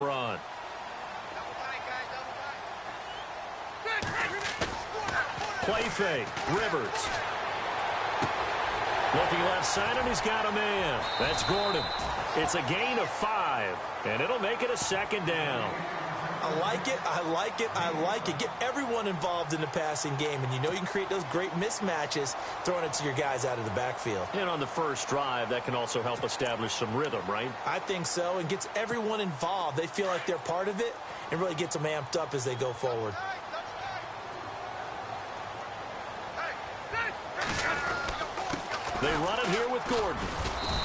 run. Play fake. Rivers. Looking left side, and he's got a man. That's Gordon. It's a gain of 5, and it'll make it a second down. I like it, I like it, I like it. Get everyone involved in the passing game, and you know you can create those great mismatches throwing it to your guys out of the backfield. And on the first drive, that can also help establish some rhythm, right? I think so, and gets everyone involved. They feel like they're part of it, and really gets them amped up as they go forward. They run it here with Gordon.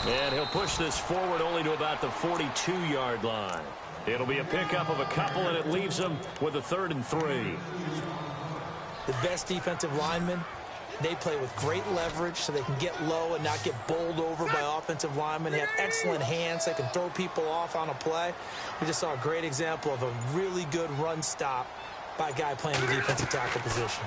And he'll push this forward only to about the 42-yard line. It'll be a pickup of a couple, and it leaves them with a 3rd and 3. The best defensive linemen, they play with great leverage so they can get low and not get bowled over by offensive linemen. They have excellent hands. They can throw people off on a play. We just saw a great example of a really good run stop by a guy playing the defensive tackle position.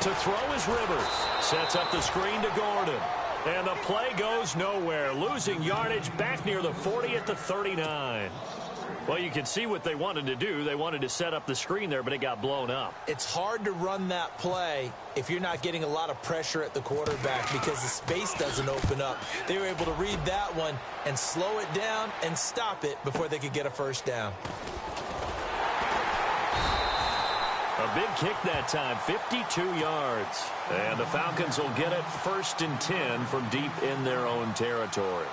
To throw is Rivers. Sets up the screen to Gordon. And the play goes nowhere. Losing yardage back near the 40 at the 39. Well, you can see what they wanted to do. They wanted to set up the screen there, but it got blown up. It's hard to run that play if you're not getting a lot of pressure at the quarterback because the space doesn't open up. They were able to read that one and slow it down and stop it before they could get a first down. A big kick that time, 52 yards. And the Falcons will get it 1st and 10 from deep in their own territory.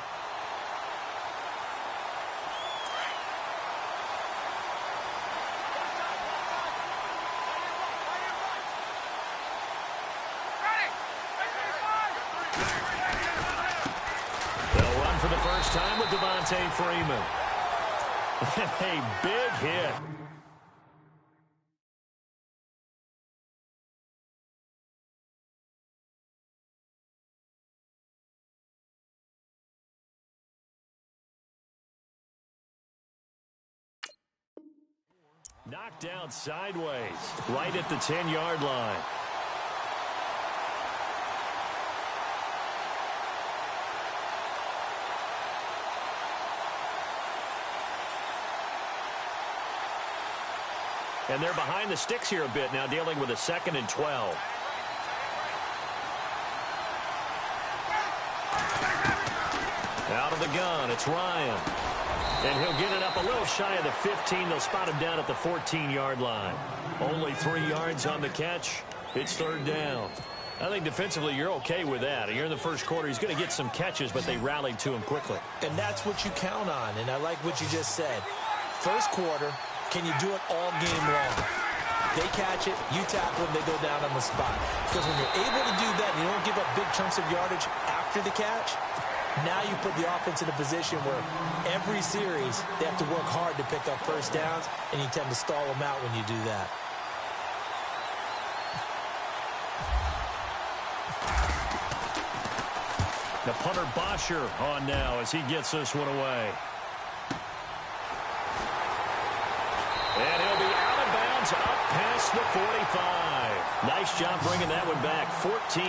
They'll run for the first time with Devontae Freeman. A big hit. Knocked down sideways, right at the 10-yard line. And they're behind the sticks here a bit now, dealing with a 2nd and 12. Out of the gun, it's Ryan. And he'll get it up a little shy of the 15. They'll spot him down at the 14-yard line. Only 3 yards on the catch. It's 3rd down. I think defensively you're okay with that. Here in the first quarter, he's going to get some catches, but they rallied to him quickly. And that's what you count on, and I like what you just said. First quarter, can you do it all game long? They catch it, you tackle them, they go down on the spot. Because when you're able to do that and you don't give up big chunks of yardage after the catch, now you put the offense in a position where every series they have to work hard to pick up first downs, and you tend to stall them out when you do that. The punter Bosher on now as he gets this one away. And he'll be out of bounds up past the 45. Nice job bringing that one back. 14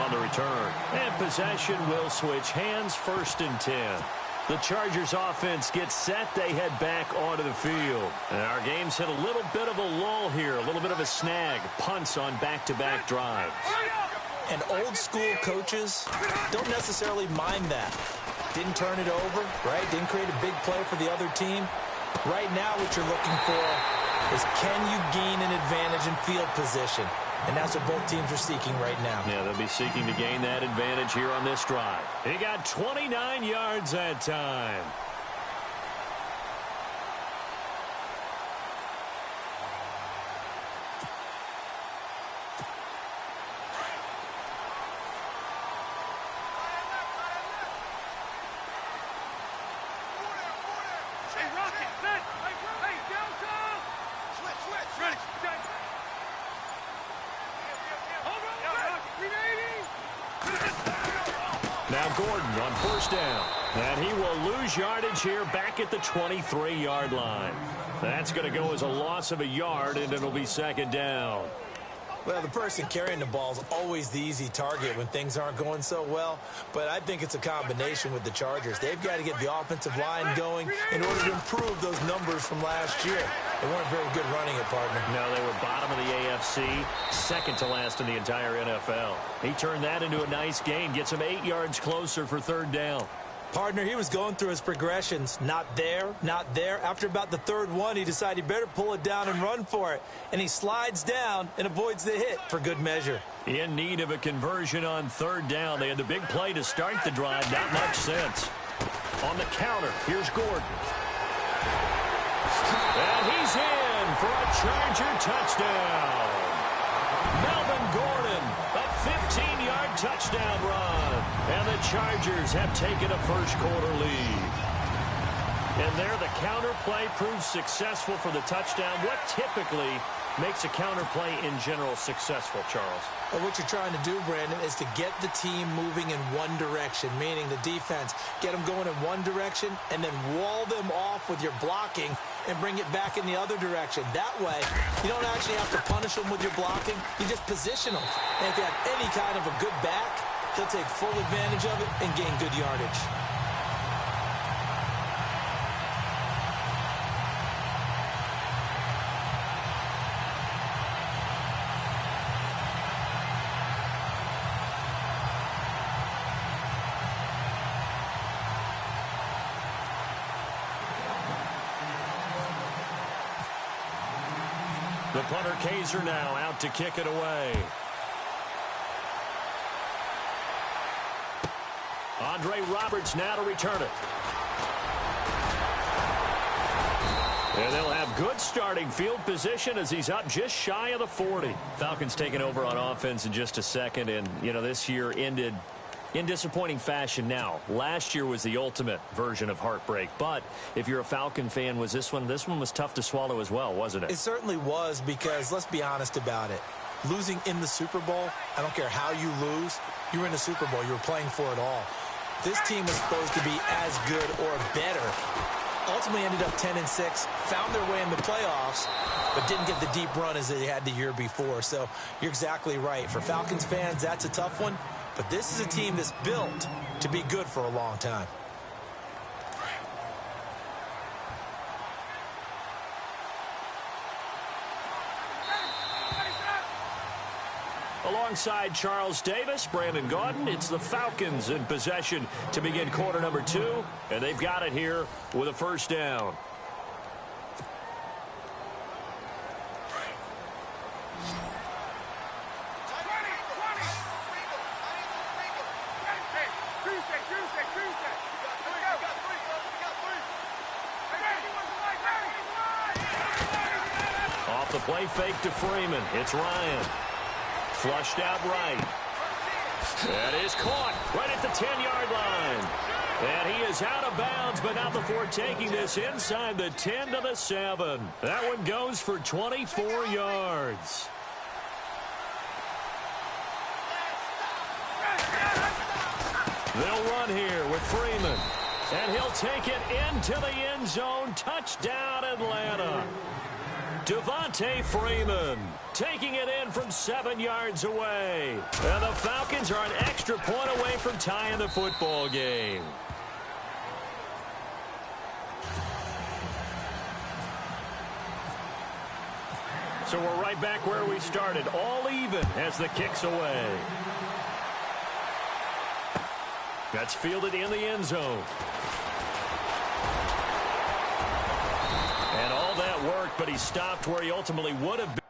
on the return. And possession will switch hands, 1st and 10. The Chargers offense gets set. They head back onto the field. And our game's hit a little bit of a lull here, a little bit of a snag. Punts on back-to-back drives. And old-school coaches don't necessarily mind that. Didn't turn it over, right? Didn't create a big play for the other team. Right now what you're looking for is can you gain an advantage in field position? And that's what both teams are seeking right now. Yeah, they'll be seeking to gain that advantage here on this drive. He got 29 yards that time. Now Gordon on 1st down. And he will lose yardage here back at the 23-yard line. That's going to go as a loss of a yard, and it'll be 2nd down. Well, the person carrying the ball is always the easy target when things aren't going so well, but I think it's a combination with the Chargers. They've got to get the offensive line going in order to improve those numbers from last year. They weren't very good running it, partner. No, they were bottom of the AFC, second to last in the entire NFL. He turned that into a nice gain, gets him 8 yards closer for third down. Partner, he was going through his progressions. Not there, not there. After about the third one, he decided he better pull it down and run for it. And he slides down and avoids the hit for good measure. In need of a conversion on third down. They had the big play to start the drive. Not much sense. On the counter, here's Gordon. And he's in for a Charger touchdown. Melvin Gordon, a 15-yard touchdown run. And the Chargers have taken a first-quarter lead. And there, the counter play proves successful for the touchdown. What typically makes a counter play in general successful, Charles? Well, what you're trying to do, Brandon, is to get the team moving in one direction, meaning the defense. Get them going in one direction and then wall them off with your blocking and bring it back in the other direction. That way, you don't actually have to punish them with your blocking. You just position them. And if you have any kind of a good back, they'll take full advantage of it and gain good yardage. The punter Kaiser now out to kick it away. Andre Roberts now to return it. And they'll have good starting field position as he's up just shy of the 40. Falcons taking over on offense in just a second. And, you know, this year ended in disappointing fashion now. Last year was the ultimate version of heartbreak. But if you're a Falcon fan, was this one was tough to swallow as well, wasn't it? It certainly was, because let's be honest about it. Losing in the Super Bowl, I don't care how you lose, you were in the Super Bowl. You were playing for it all. This team was supposed to be as good or better. Ultimately ended up 10-6, found their way in the playoffs, but didn't get the deep run as they had the year before. So you're exactly right. For Falcons fans, that's a tough one. But this is a team that's built to be good for a long time. Alongside Charles Davis, Brandon Gaudin, it's the Falcons in possession to begin quarter number 2. And they've got it here with a first down. Off the play fake to Freeman. It's Ryan. Flushed out right. That is caught right at the 10-yard line. And he is out of bounds, but not before taking this inside the 10 to the 7. That one goes for 24 yards. They'll run here with Freeman. And he'll take it into the end zone. Touchdown, Atlanta. Devontae Freeman taking it in from 7 yards away. And the Falcons are an extra point away from tying the football game. So we're right back where we started, all even as the kick's away. That's fielded in the end zone. And all that worked, but he stopped where he ultimately would have been.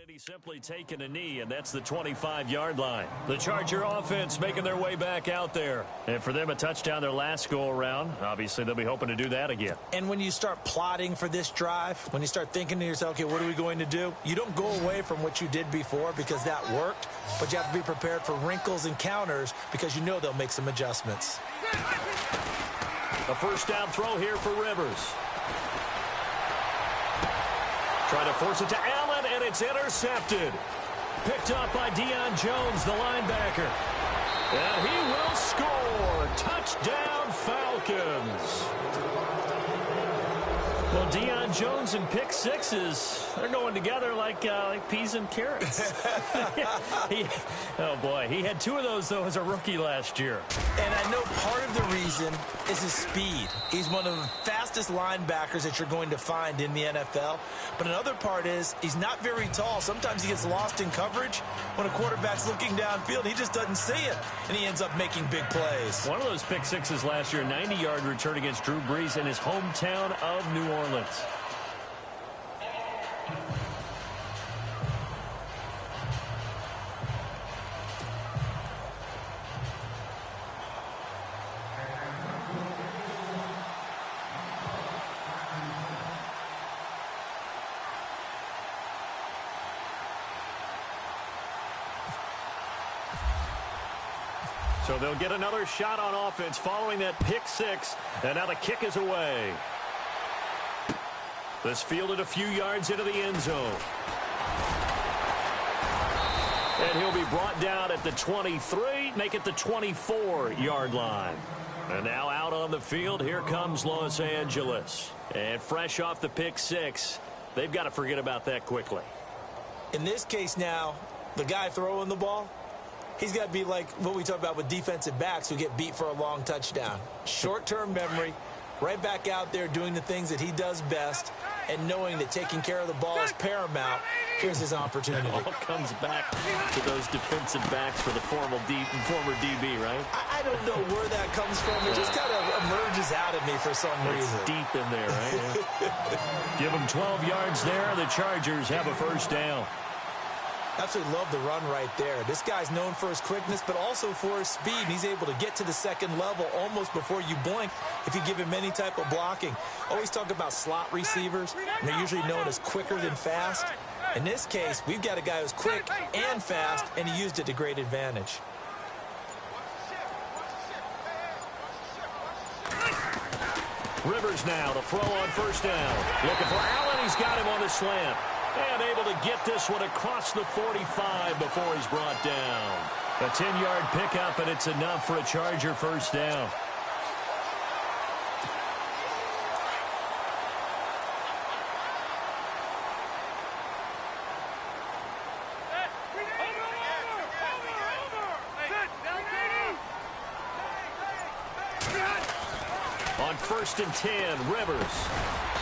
He's simply taken a knee, and that's the 25-yard line. The Charger offense making their way back out there. And for them, a touchdown their last go-around. Obviously, they'll be hoping to do that again. And when you start plotting for this drive, when you start thinking to yourself, okay, what are we going to do? You don't go away from what you did before because that worked, but you have to be prepared for wrinkles and counters because you know they'll make some adjustments. A first down throw here for Rivers. Trying to force it to Allen, and it's intercepted. Picked up by Deion Jones, the linebacker. And he will score. Touchdown, Falcons. Well, Deion Jones and pick sixes, they're going together like peas and carrots. Oh, boy. He had two of those, though, as a rookie last year. And I know part of the reason is his speed. He's one of the fastest linebackers that you're going to find in the NFL. But another part is he's not very tall. Sometimes he gets lost in coverage. When a quarterback's looking downfield, he just doesn't see it, and he ends up making big plays. One of those pick sixes last year, 90-yard return against Drew Brees in his hometown of New Orleans. So they'll get another shot on offense following that pick six, and now the kick is away. This fielded a few yards into the end zone. And he'll be brought down at the 23, make it the 24-yard line. And now out on the field, here comes Los Angeles. And fresh off the pick six, they've got to forget about that quickly. In this case now, the guy throwing the ball, he's got to be like what we talk about with defensive backs who get beat for a long touchdown. Short-term memory, right back out there doing the things that he does best, and knowing that taking care of the ball is paramount. Here's his opportunity. It all comes back to those defensive backs for the former DB, right? I don't know where that comes from. It just kind of emerges out of me for some reason. It's deep in there, right? Give them 12 yards there. The Chargers have a first down. Absolutely love the run right there. This guy's known for his quickness, but also for his speed. And he's able to get to the second level almost before you blink if you give him any type of blocking. Always talk about slot receivers, and they're usually known as quicker than fast. In this case, we've got a guy who's quick and fast, and he used it to great advantage. Rivers now to throw on first down. Looking for Allen. He's got him on the slant. And able to get this one across the 45 before he's brought down. A 10-yard pickup, and it's enough for a Charger first down. On first and 10, Rivers.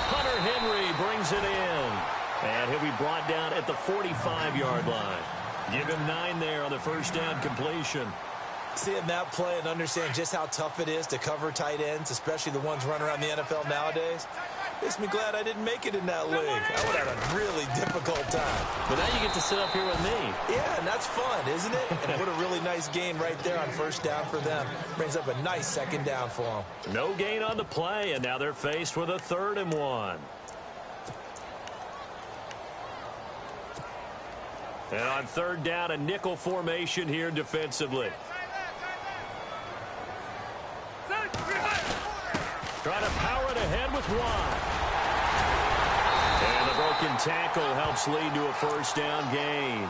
Hunter Henry brings it in. And he'll be brought down at the 45-yard line. Give him 9 there on the first down completion. Seeing that play and understand just how tough it is to cover tight ends, especially the ones running around the NFL nowadays, makes me glad I didn't make it in that league. I would have had a really difficult time. But now you get to sit up here with me. Yeah, and that's fun, isn't it? And what a really nice gain right there on first down for them. Brings up a nice second down for them. No gain on the play, and now they're faced with a 3rd and 1. And on third down, a nickel formation here defensively. Trying to power it ahead with Watt. And the broken tackle helps lead to a first down gain.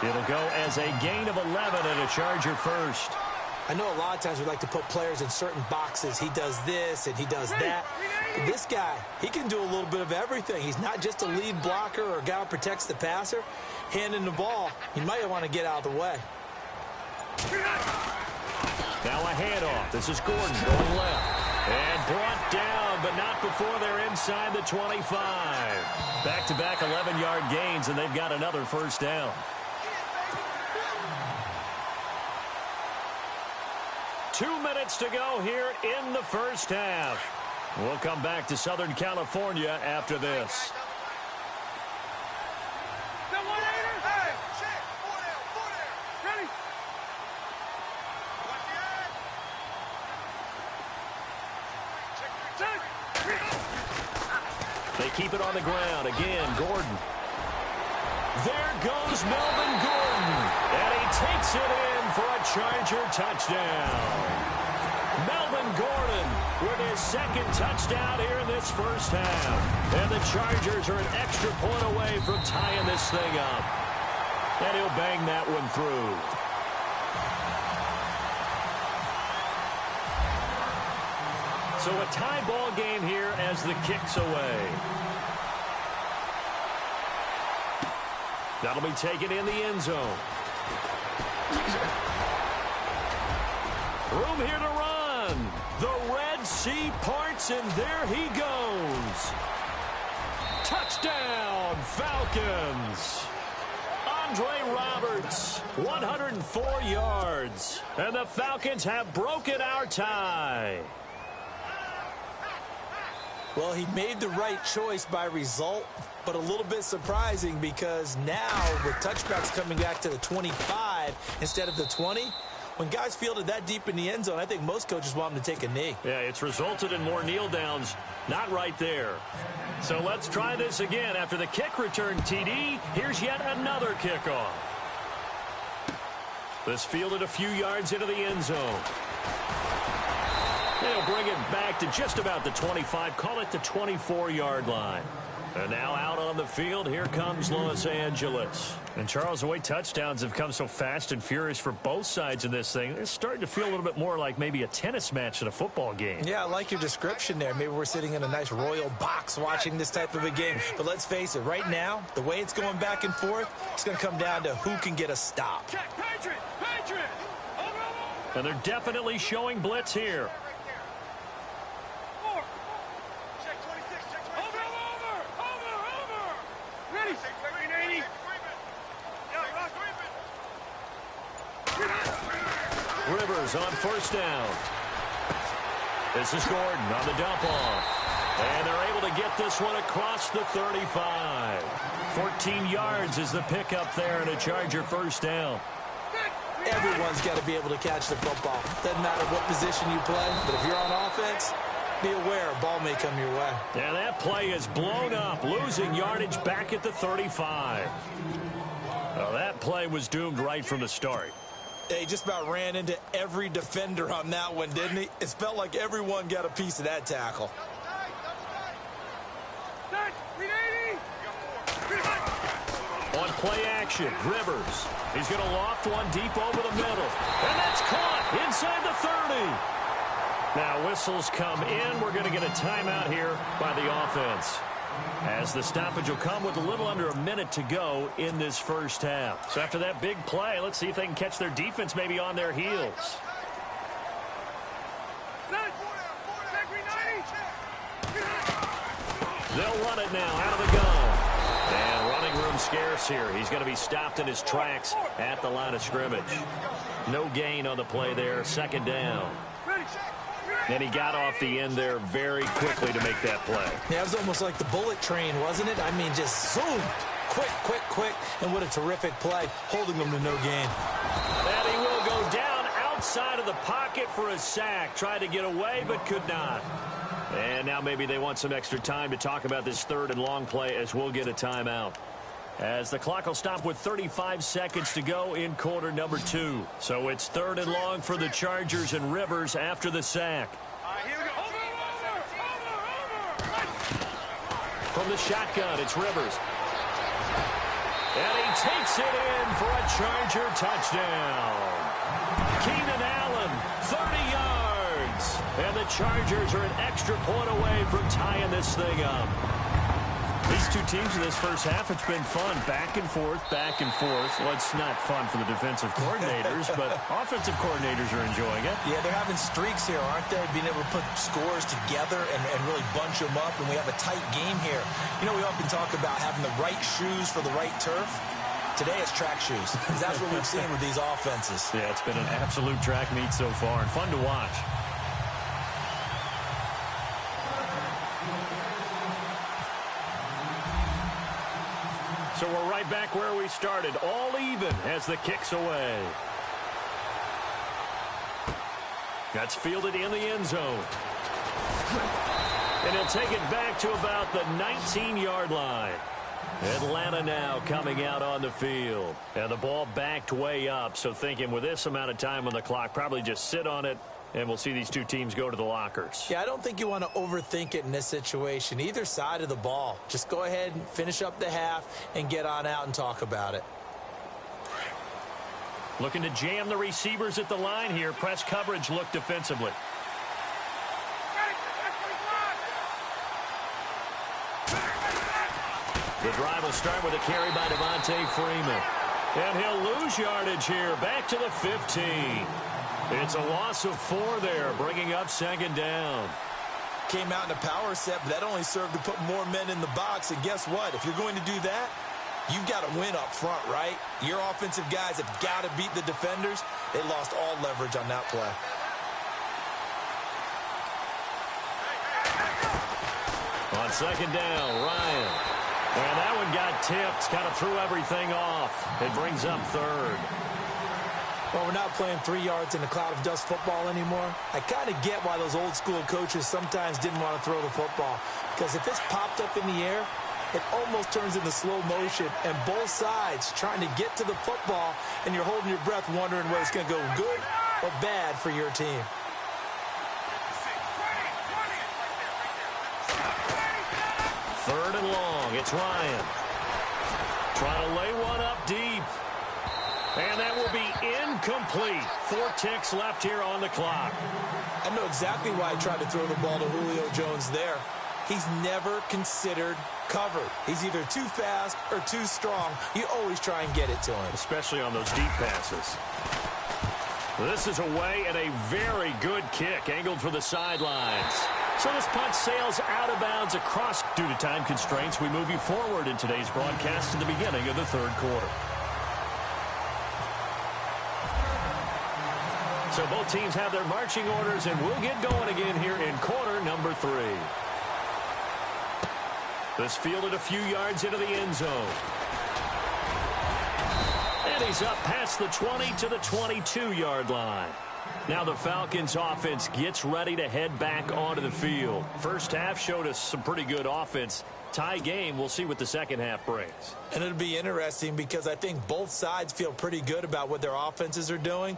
It'll go as a gain of 11 and a Charger first. I know a lot of times we like to put players in certain boxes. He does this and he does that. But this guy, he can do a little bit of everything. He's not just a lead blocker or a guy who protects the passer. Handing the ball, he might want to get out of the way. Now a handoff. This is Gordon going left. And brought down, but not before they're inside the 25. Back-to-back 11-yard gains, and they've got another first down. 2 minutes to go here in the first half. We'll come back to Southern California after this. They keep it on the ground. Again, Gordon. There goes Melvin Gordon. And he takes it in for a Charger touchdown. Melvin Gordon with his second touchdown here in this first half. And the Chargers are an extra point away from tying this thing up. And he'll bang that one through. So a tie ball game here as the kick's away. That'll be taken in the end zone. Room here to run. The Red Sea parts, and there he goes. Touchdown, Falcons. Andre Roberts, 104 yards. And the Falcons have broken our tie. Well, he made the right choice by result, but a little bit surprising because now with touchbacks coming back to the 25 instead of the 20, when guys fielded that deep in the end zone, I think most coaches want them to take a knee. Yeah, it's resulted in more kneel downs. Not right there. So let's try this again. After the kick return, TD, here's yet another kickoff. This fielded a few yards into the end zone. They'll bring it back to just about the 25. Call it the 24-yard line. And now out on the field, here comes Los Angeles. And, Charles, the way touchdowns have come so fast and furious for both sides in this thing, it's starting to feel a little bit more like maybe a tennis match than a football game. Yeah, I like your description there. Maybe we're sitting in a nice royal box watching this type of a game. But let's face it, right now, the way it's going back and forth, it's going to come down to who can get a stop. And they're definitely showing blitz here. Rivers on first down. This is Gordon on the dump off. And they're able to get this one across the 35. 14 yards is the pickup there and a Charger first down. Everyone's got to be able to catch the football. Doesn't matter what position you play, but if you're on offense, be aware a ball may come your way. And that play is blown up, losing yardage back at the 35. Well, that play was doomed right from the start. He just about ran into every defender on that one, didn't he? It felt like everyone got a piece of that tackle. On play action, Rivers. He's going to loft one deep over the middle. And that's caught inside the 30. Now whistles come in. We're going to get a timeout here by the offense, as the stoppage will come with a little under a minute to go in this first half. So after that big play, let's see if they can catch their defense maybe on their heels. They'll run it now out of the gun. And running room scarce here. He's going to be stopped in his tracks at the line of scrimmage. No gain on the play there. Second down. And he got off the end there very quickly to make that play. Yeah, it was almost like the bullet train, wasn't it? I mean, just zoomed. Quick, quick, quick. And what a terrific play, holding them to no gain. And he will go down outside of the pocket for a sack. Tried to get away, but could not. And now maybe they want some extra time to talk about this third and long play, as we'll get a timeout, as the clock will stop with 35 seconds to go in quarter number 2. So it's third and long for the Chargers, and Rivers after the sack. From the shotgun, it's Rivers. And he takes it in for a Charger touchdown. Keenan Allen, 30 yards. And the Chargers are an extra point away from tying this thing up. These two teams in this first half, it's been fun. Back and forth, back and forth. Well, it's not fun for the defensive coordinators, but offensive coordinators are enjoying it. Yeah, they're having streaks here, aren't they? Being able to put scores together and really bunch them up, and we have a tight game here. You know, we often talk about having the right shoes for the right turf. Today it's track shoes, because that's what we've seen with these offenses. Yeah, it's been an absolute track meet so far, and fun to watch. So we're right back where we started, all even as the kick's away. That's fielded in the end zone. And he'll take it back to about the 19-yard line. Atlanta now coming out on the field. And the ball backed way up, so thinking with this amount of time on the clock, probably just sit on it, and we'll see these two teams go to the lockers. Yeah, I don't think you want to overthink it in this situation. Either side of the ball. Just go ahead and finish up the half and get on out and talk about it. Looking to jam the receivers at the line here. Press coverage look defensively. The drive will start with a carry by Devontae Freeman. And he'll lose yardage here. Back to the 15. It's a loss of 4 there, bringing up second down. Came out in a power set, but that only served to put more men in the box. And guess what? If you're going to do that, you've got to win up front, right? Your offensive guys have got to beat the defenders. They lost all leverage on that play. On second down, Ryan. And that one got tipped, kind of threw everything off. It brings up third. Well, we're not playing 3 yards in a cloud of dust football anymore. I kind of get why those old school coaches sometimes didn't want to throw the football. Because if it's popped up in the air, it almost turns into slow motion. And both sides trying to get to the football, and you're holding your breath wondering whether it's going to go good or bad for your team. Third and long. It's Ryan. Trying to lay one up deep. And that will be incomplete. 4 ticks left here on the clock. I know exactly why I tried to throw the ball to Julio Jones there. He's never considered covered. He's either too fast or too strong. You always try and get it to him. Especially on those deep passes. This is away and a very good kick angled for the sidelines. So this punt sails out of bounds across. Due to time constraints, we move you forward in today's broadcast to the beginning of the third quarter. So both teams have their marching orders, and we'll get going again here in quarter number 3. This fielded a few yards into the end zone. And he's up past the 20 to the 22-yard line. Now the Falcons offense gets ready to head back onto the field. First half showed us some pretty good offense. Tie game, we'll see what the second half brings. And it'll be interesting because I think both sides feel pretty good about what their offenses are doing.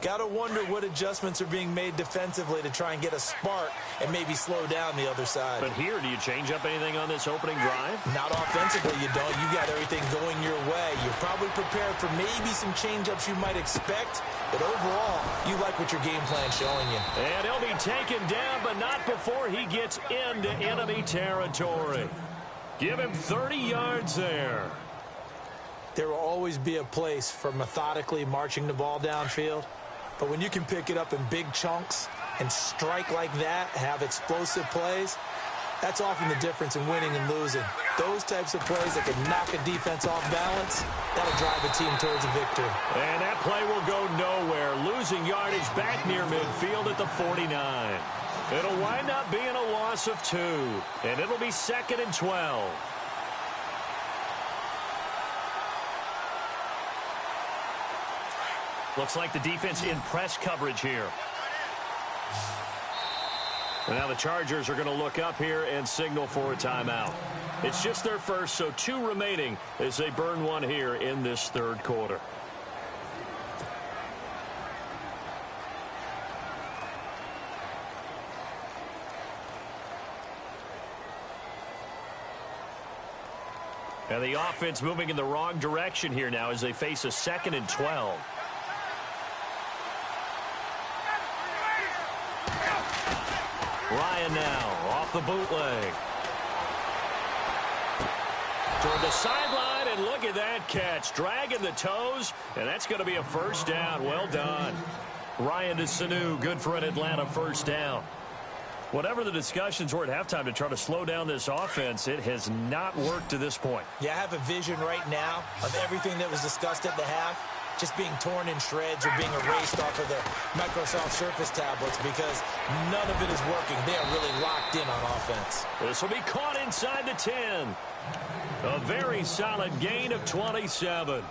Got to wonder what adjustments are being made defensively to try and get a spark and maybe slow down the other side. But here, do you change up anything on this opening drive? Not offensively, you don't. You got everything going your way. You're probably prepared for maybe some change-ups you might expect, but overall, you like what your game plan's showing you. And he'll be taken down, but not before he gets into enemy territory. Give him 30 yards there. There will always be a place for methodically marching the ball downfield. But when you can pick it up in big chunks and strike like that, have explosive plays, that's often the difference in winning and losing. Those types of plays that can knock a defense off balance, that'll drive a team towards a victory. And that play will go nowhere. Losing yardage back near midfield at the 49. It'll wind up being a loss of 2. And it'll be 2nd and 12. Looks like the defense in press coverage here. And now the Chargers are going to look up here and signal for a timeout. It's just their first, so 2 remaining as they burn one here in this third quarter. And the offense moving in the wrong direction here now as they face a 2nd and 12. Ryan now off the bootleg. Toward the sideline, and look at that catch. Dragging the toes, and that's going to be a first down. Well done. Ryan to Sanu, good for an Atlanta first down. Whatever the discussions were at halftime to try to slow down this offense, it has not worked to this point. Yeah, I have a vision right now of everything that was discussed at the half just being torn in shreds or being erased off of the Microsoft Surface tablets because none of it is working. They are really locked in on offense. This will be caught inside the 10. A very solid gain of 27.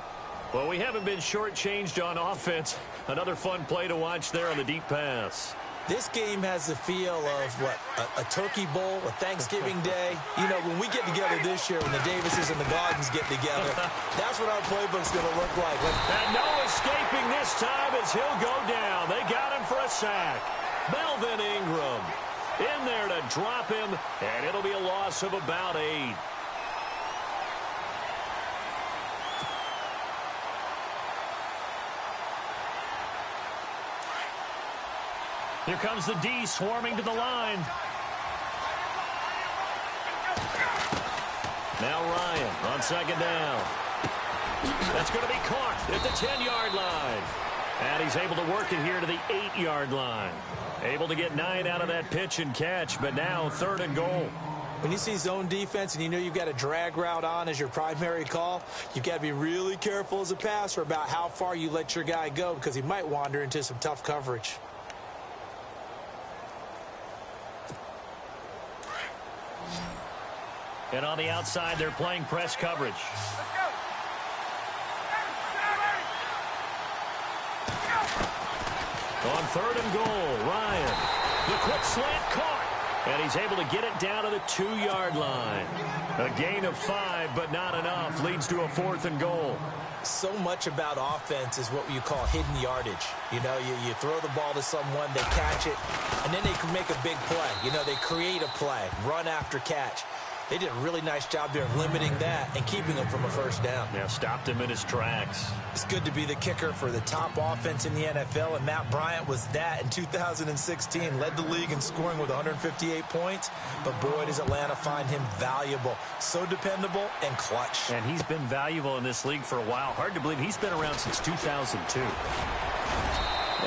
Well, we haven't been shortchanged on offense. Another fun play to watch there on the deep pass. This game has the feel of, what, a turkey bowl, a Thanksgiving day. You know, when we get together this year, when the Davises and the Gardens get together, that's what our playbook's going to look like. And no escaping this time as he'll go down. They got him for a sack. Melvin Ingram in there to drop him, and it'll be a loss of about 8. Here comes the D swarming to the line. Now Ryan on second down. That's going to be caught at the 10-yard line. And he's able to work it here to the 8-yard line. Able to get 9 out of that pitch and catch, but now 3rd and goal. When you see zone defense and you know you've got a drag route on as your primary call, you've got to be really careful as a passer about how far you let your guy go because he might wander into some tough coverage. And on the outside, they're playing press coverage. On 3rd and goal, Ryan. The quick slant caught. And he's able to get it down to the 2-yard line. A gain of 5, but not enough. Leads to a 4th and goal. So much about offense is what you call hidden yardage. You know, you throw the ball to someone, they catch it, and then they can make a big play. You know, they create a play, run after catch. They did a really nice job there of limiting that and keeping him from a first down. Yeah, stopped him in his tracks. It's good to be the kicker for the top offense in the NFL, and Matt Bryant was that in 2016. Led the league in scoring with 158 points, but boy, does Atlanta find him valuable. So dependable and clutch. And he's been valuable in this league for a while. Hard to believe he's been around since 2002.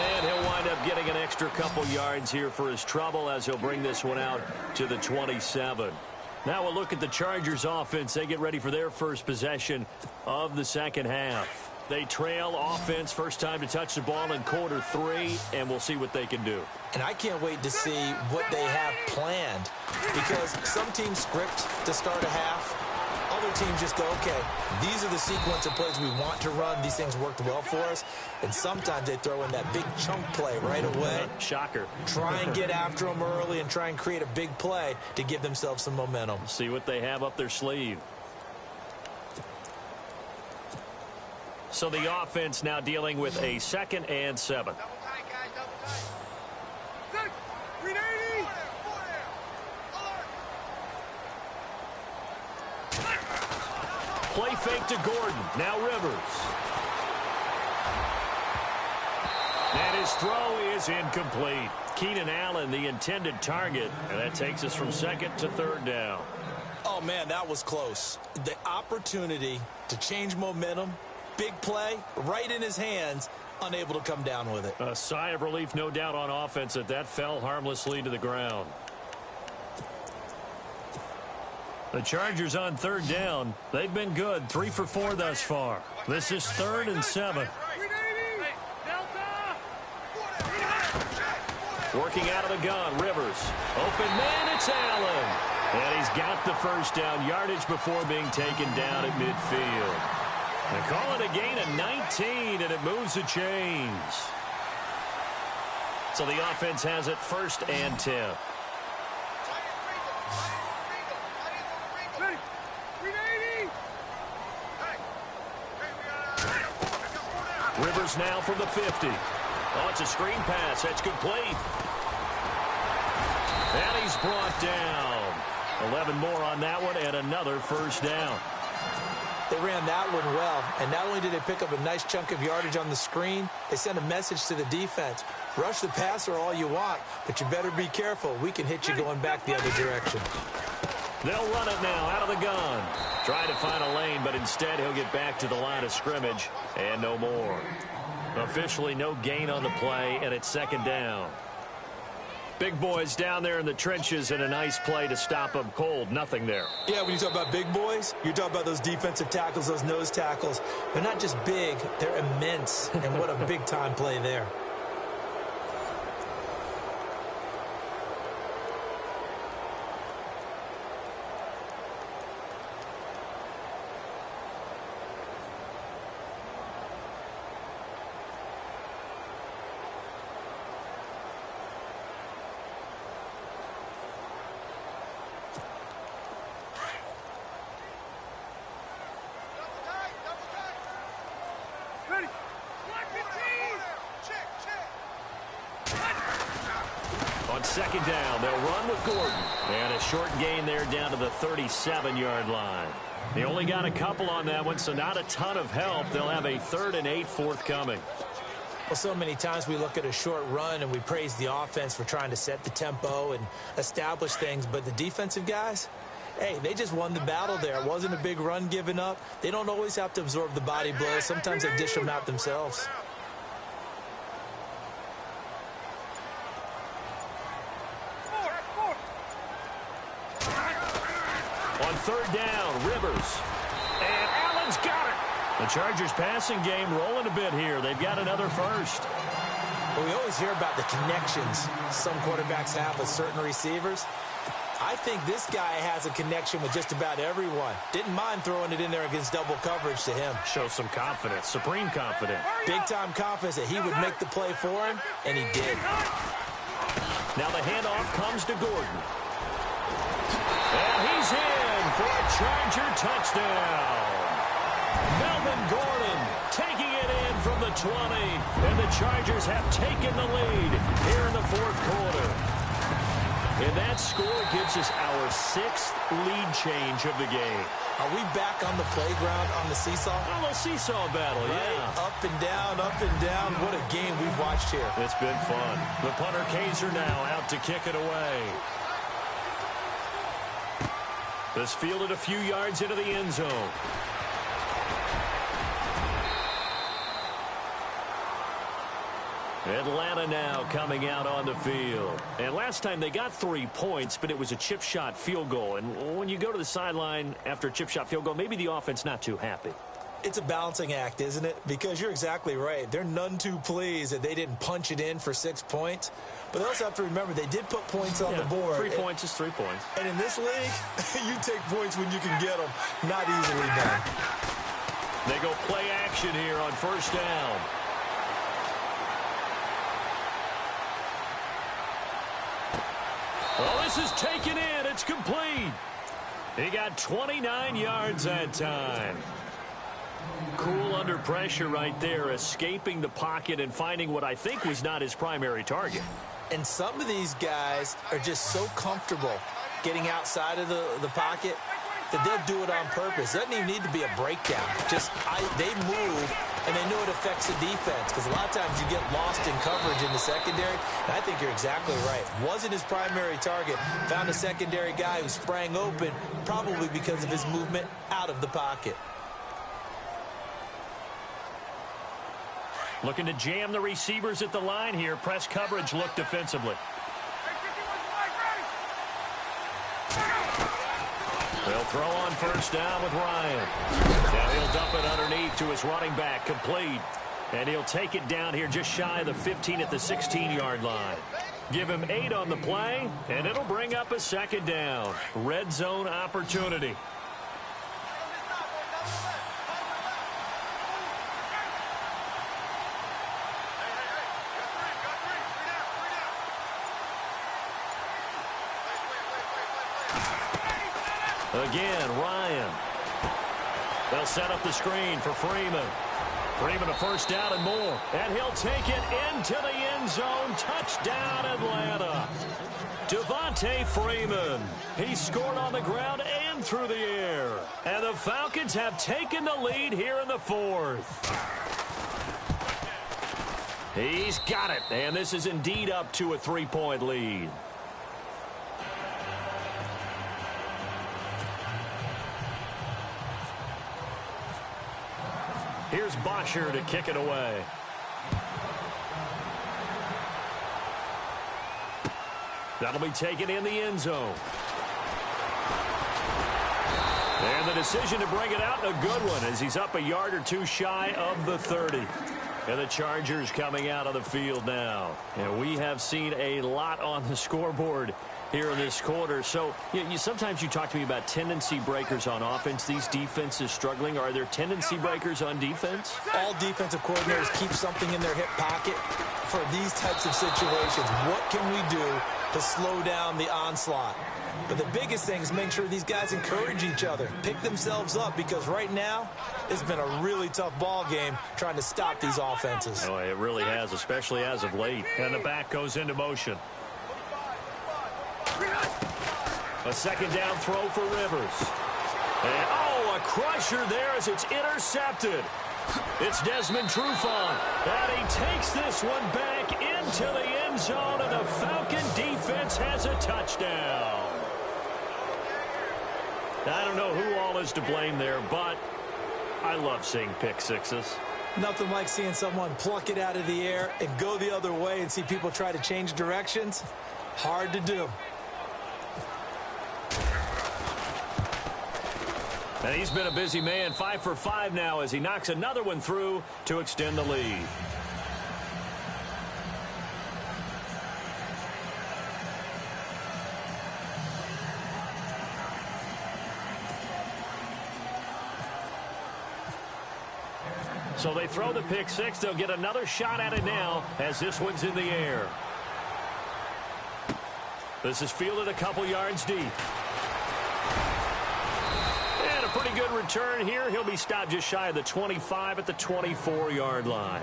And he'll wind up getting an extra couple yards here for his trouble as he'll bring this one out to the 27. Now we'll look at the Chargers offense. They get ready for their first possession of the second half. They trail offense, first time to touch the ball in quarter 3, and we'll see what they can do. And I can't wait to see what they have planned because some teams script to start a half. Other teams just go, okay, these are the sequence of plays we want to run. These things worked well for us. And sometimes they throw in that big chunk play right away. Shocker. Try and get after them early and try and create a big play to give themselves some momentum. See what they have up their sleeve. So the offense now dealing with a 2nd and 7. Double tight, guys, double tight. 380. Play fake to Gordon. Now Rivers. And his throw is incomplete. Keenan Allen, the intended target. And that takes us from 2nd to 3rd down. Oh, man, that was close. The opportunity to change momentum, big play, right in his hands, unable to come down with it. A sigh of relief, no doubt, on offense that fell harmlessly to the ground. The Chargers on 3rd down. They've been good, 3 for 4 thus far. This is 3rd and 7. Working out of the gun, Rivers. Open man, it's Allen. And he's got the first down, yardage before being taken down at midfield. They call it a gain of 19, and it moves the chains. So the offense has it 1st and 10. Rivers now from the 50. Oh, it's a screen pass. That's complete. And he's brought down. 11 more on that one and another first down. They ran that one well, and not only did they pick up a nice chunk of yardage on the screen, they sent a message to the defense. Rush the passer all you want, but you better be careful. We can hit you going back the other direction. They'll run it now out of the gun. Try to find a lane, but instead he'll get back to the line of scrimmage and no more. Officially no gain on the play, and it's 2nd down. Big boys down there in the trenches, and a nice play to stop them cold. Nothing there. Yeah, when you talk about big boys, you're talking about those defensive tackles, those nose tackles. They're not just big, they're immense, and what a big-time play there. second down. They'll run with Gordon. And a short gain there down to the 37-yard line. They only got a couple on that one, so not a ton of help. They'll have a 3rd and 8 forthcoming. Well, so many times we look at a short run and we praise the offense for trying to set the tempo and establish things, but the defensive guys, hey, they just won the battle there. It wasn't a big run given up. They don't always have to absorb the body blows. Sometimes they dish them out themselves. On 3rd down, Rivers. And Allen's got it. The Chargers passing game rolling a bit here. They've got another first. Well, we always hear about the connections some quarterbacks have with certain receivers. I think this guy has a connection with just about everyone. Didn't mind throwing it in there against double coverage to him. Shows some confidence, supreme confidence. Big-time confidence that he would make the play for him, and he did. Now the handoff comes to Gordon. And he's in for a Charger touchdown. Melvin Gordon taking it in from the 20. And the Chargers have taken the lead here in the 4th quarter. And that score gives us our 6th lead change of the game. Are we back on the playground on the seesaw? Oh, a seesaw battle, yeah. Right? Up and down, up and down. What a game we've watched here. It's been fun. The punter Kaiser now out to kick it away. This fielded a few yards into the end zone. Atlanta now coming out on the field. And last time they got 3 points, but it was a chip shot field goal. And when you go to the sideline after a chip shot field goal, maybe the offense not too happy. It's a balancing act, isn't it? Because you're exactly right. They're none too pleased that they didn't punch it in for 6 points. But they also have to remember they did put points on the board. 3 points is 3 points. And in this league, you take points when you can get them. Not easily done. They go play action here on 1st down. Well, this is taken in. It's complete. He got 29 yards that time. Cool under pressure right there, escaping the pocket and finding what I think was not his primary target. And some of these guys are just so comfortable getting outside of the pocket that they'll do it on purpose. It doesn't even need to be a breakdown. They move, and they know it affects the defense because a lot of times you get lost in coverage in the secondary. And I think you're exactly right. Wasn't his primary target. Found a secondary guy who sprang open, probably because of his movement out of the pocket. Looking to jam the receivers at the line here. Press coverage look defensively. They'll throw on 1st down with Ryan. Now he'll dump it underneath to his running back, complete. And he'll take it down here just shy of the 15 at the 16-yard line. Give him 8 on the play, and it'll bring up a 2nd down. Red zone opportunity. Again, Ryan. They'll set up the screen for Freeman. Freeman a 1st down and more. And he'll take it into the end zone. Touchdown, Atlanta. Devontae Freeman. He scored on the ground and through the air. And the Falcons have taken the lead here in the 4th. He's got it. And this is indeed up to a 3-point lead. Here's Bosher to kick it away. That'll be taken in the end zone. And the decision to bring it out, a good one, as he's up a yard or two shy of the 30. And the Chargers coming out of the field now. And we have seen a lot on the scoreboard here in this quarter. So sometimes you talk to me about tendency breakers on offense. These defenses struggling. Are there tendency breakers on defense? All defensive coordinators keep something in their hip pocket for these types of situations. What can we do to slow down the onslaught? But the biggest thing is make sure these guys encourage each other, pick themselves up, because right now it's been a really tough ball game trying to stop these offenses. Oh, it really has, especially as of late. And the back goes into motion. A second down throw for Rivers. And, oh, a crusher there as it's intercepted. It's Desmond Trufant, and he takes this one back into the end zone, and the Falcon defense has a touchdown. I don't know who all is to blame there, but I love seeing pick sixes. Nothing like seeing someone pluck it out of the air and go the other way and see people try to change directions. Hard to do. And he's been a busy man, 5 for 5 now as he knocks another one through to extend the lead. So they throw the pick six. They'll get another shot at it now as this one's in the air. This is fielded a couple yards deep. And a pretty good return here. He'll be stopped just shy of the 25 at the 24-yard line.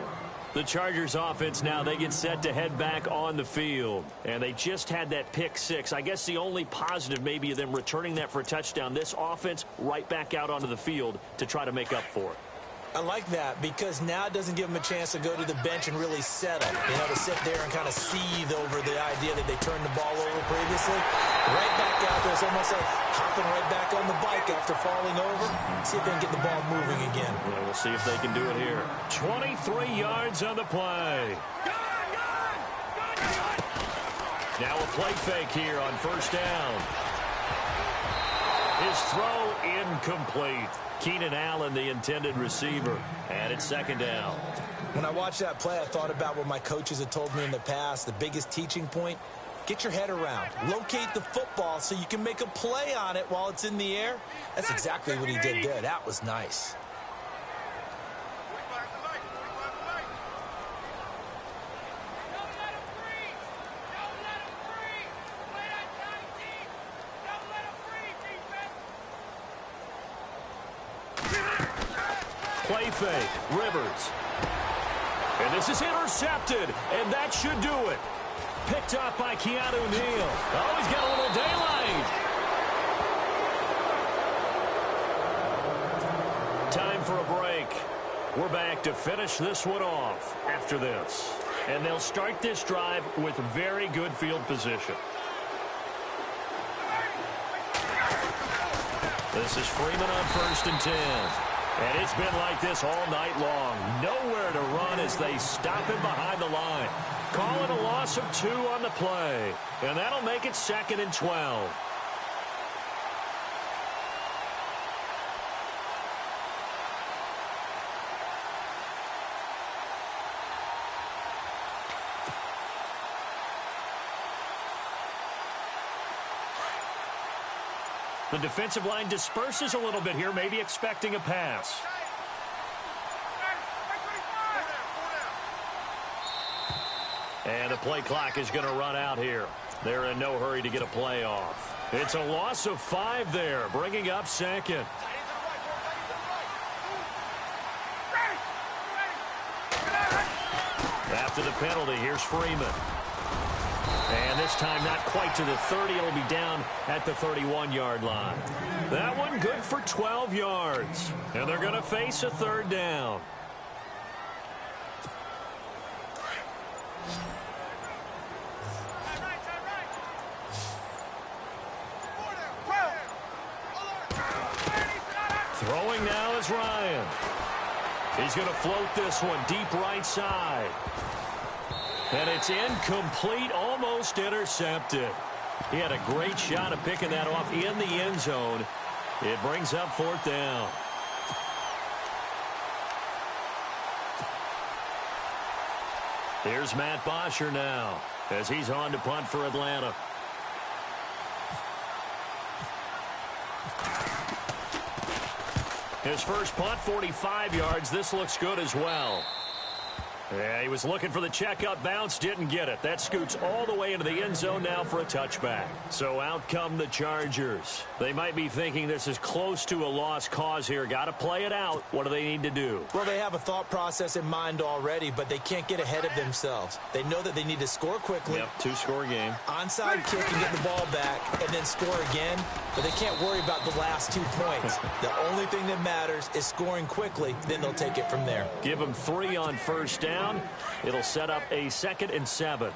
The Chargers offense now, they get set to head back on the field. And they just had that pick six. I guess the only positive maybe of them returning that for a touchdown. This offense right back out onto the field to try to make up for it. I like that because now it doesn't give them a chance to go to the bench and really settle. You know, to sit there and kind of seethe over the idea that they turned the ball over previously. Right back out there. It's almost like hopping right back on the bike after falling over. See if they can get the ball moving again. Well, we'll see if they can do it here. 23 yards on the play. Now a play fake here on first down. His throw incomplete. Keenan Allen, the intended receiver, and it's second down. When I watched that play, I thought about what my coaches had told me in the past. The biggest teaching point, get your head around. Locate the football so you can make a play on it while it's in the air. That's exactly what he did there. That was nice. Play fake, Rivers. And this is intercepted, and that should do it. Picked up by Keanu Neal. Oh, he's got a little daylight. Time for a break. We're back to finish this one off after this. And they'll start this drive with very good field position. This is Freeman on 1st and 10. And it's been like this all night long. Nowhere to run as they stop him behind the line. Call it a loss of 2 on the play. And that'll make it 2nd and 12. The defensive line disperses a little bit here, maybe expecting a pass. And the play clock is going to run out here. They're in no hurry to get a play off. It's a loss of 5 there, bringing up 2nd. After the penalty, here's Freeman. And this time not quite to the 30. It'll be down at the 31-yard line. That one good for 12 yards. And they're going to face a 3rd down. Throwing now is Ryan. He's going to float this one deep right side. And it's incomplete, almost intercepted. He had a great shot of picking that off in the end zone. It brings up 4th down. Here's Matt Bosher now as he's on to punt for Atlanta. His first punt, 45 yards. This looks good as well. Yeah, he was looking for the checkup bounce, didn't get it. That scoots all the way into the end zone now for a touchback. So out come the Chargers. They might be thinking this is close to a lost cause here. Got to play it out. What do they need to do? Well, they have a thought process in mind already, but they can't get ahead of themselves. They know that they need to score quickly. Yep, two-score game. Onside kick and get the ball back and then score again, but they can't worry about the last 2 points. The only thing that matters is scoring quickly, then they'll take it from there. Give them 3 on first down. It'll set up a 2nd and 7.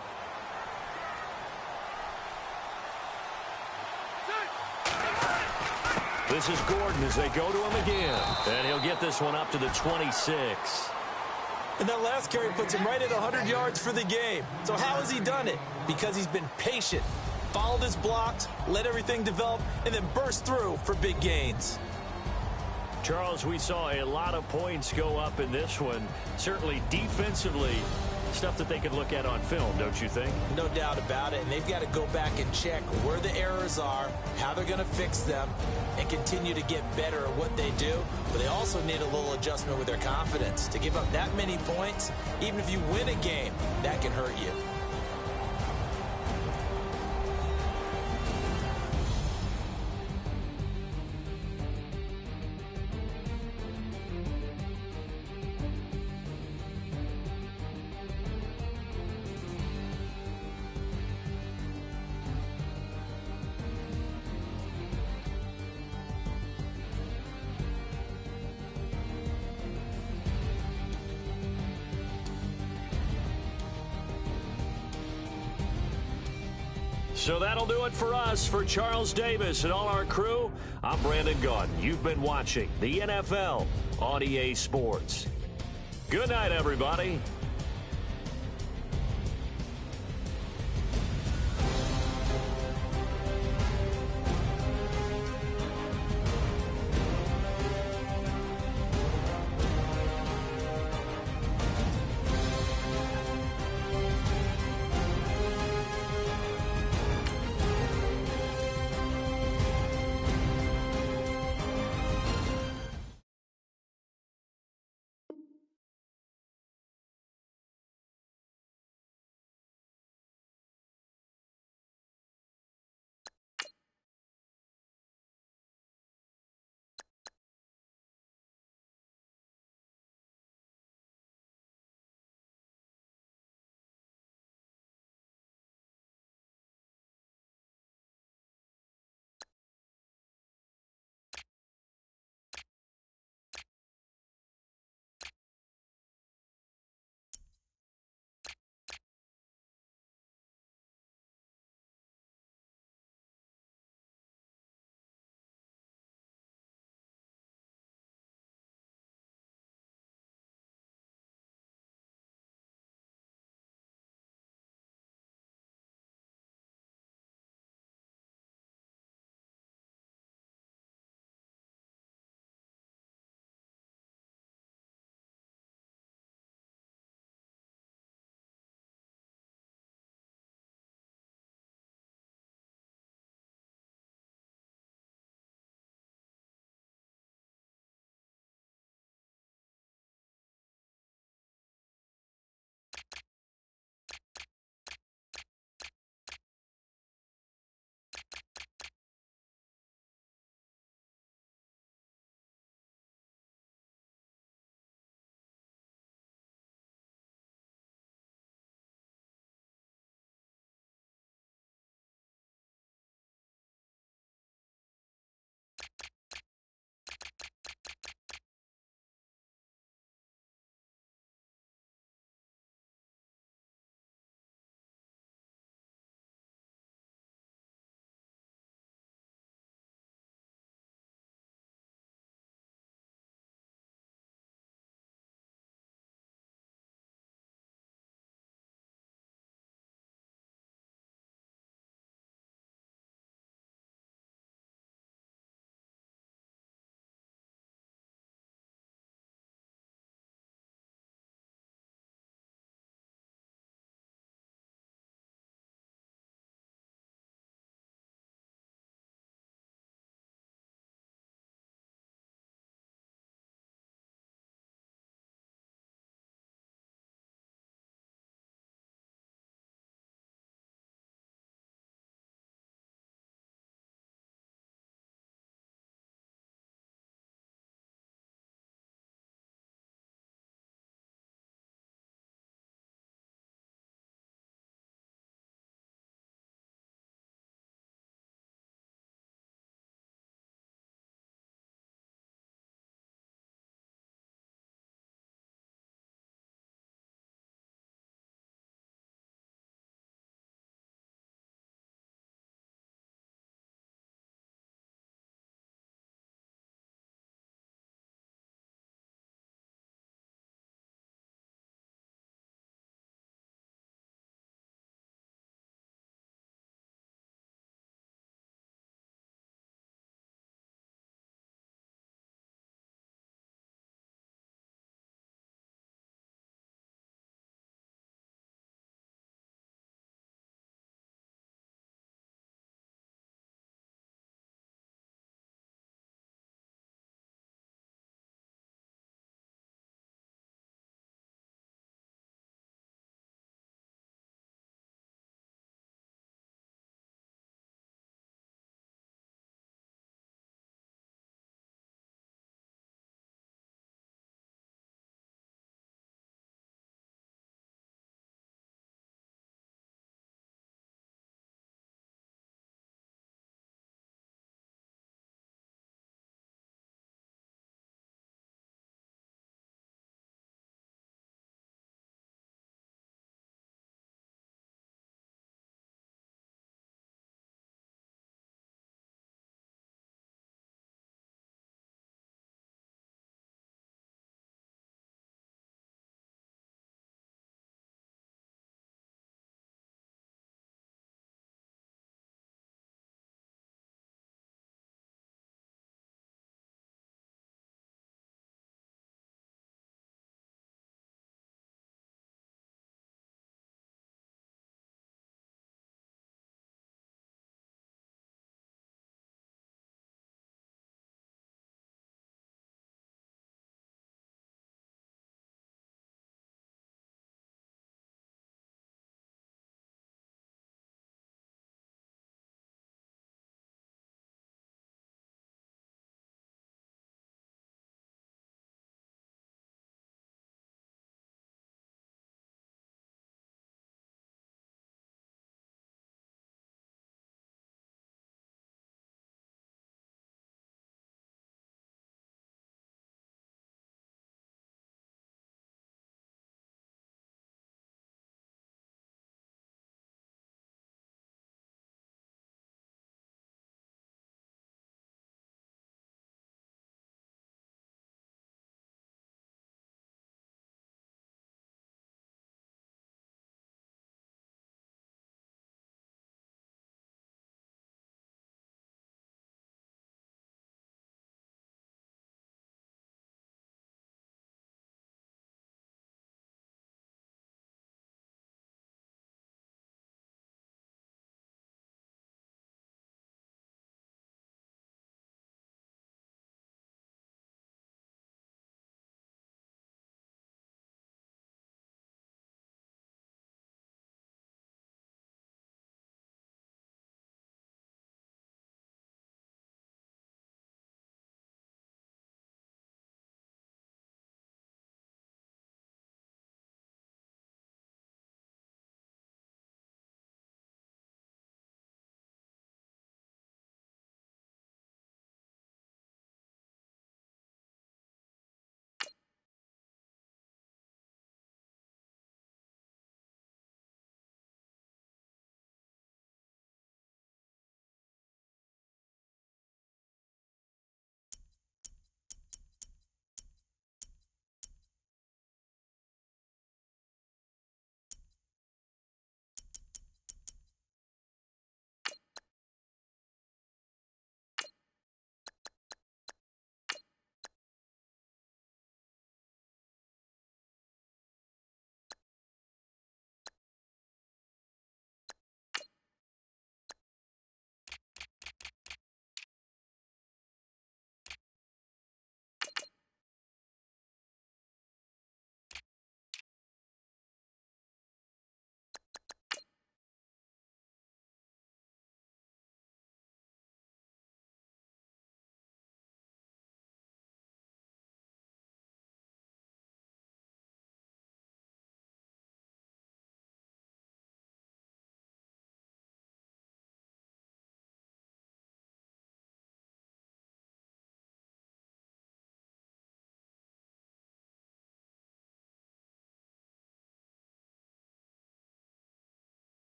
This is Gordon as they go to him again. And he'll get this one up to the 26. And that last carry puts him right at 100 yards for the game. So how has he done it? Because he's been patient, followed his blocks, let everything develop, and then burst through for big gains. Charles, we saw a lot of points go up in this one. Certainly defensively, stuff that they could look at on film, don't you think? No doubt about it. And they've got to go back and check where the errors are, how they're going to fix them, and continue to get better at what they do. But they also need a little adjustment with their confidence. To give up that many points, even if you win a game, that can hurt you. So that'll do it for us. For Charles Davis and all our crew, I'm Brandon Gaudin. You've been watching the NFL on EA Sports. Good night, everybody.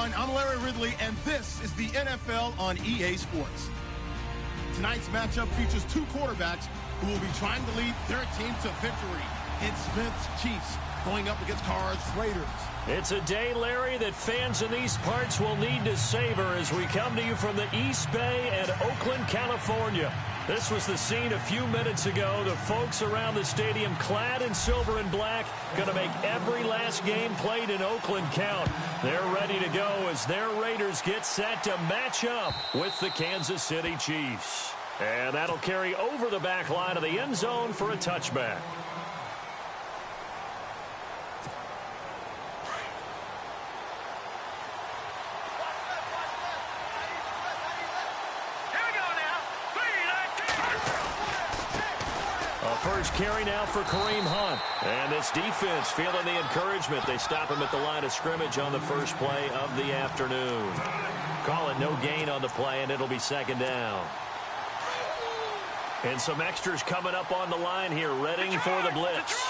everyone. I'm Larry Ridley, and this is the NFL on EA Sports. Tonight's matchup features two quarterbacks who will be trying to lead their team to victory. It's Smith's Chiefs going up against Carr's Raiders. It's a day, Larry, that fans in these parts will need to savor as we come to you from the East Bay and Oakland, California. This was the scene a few minutes ago. The folks around the stadium clad in silver and black going to make every last game played in Oakland count. They're ready to go as their Raiders get set to match up with the Kansas City Chiefs. And that'll carry over the back line of the end zone for a touchback. First carry now for Kareem Hunt. And this defense feeling the encouragement. They stop him at the line of scrimmage on the first play of the afternoon. Call it no gain on the play, and it'll be second down. And some extras coming up on the line here, ready for the blitz.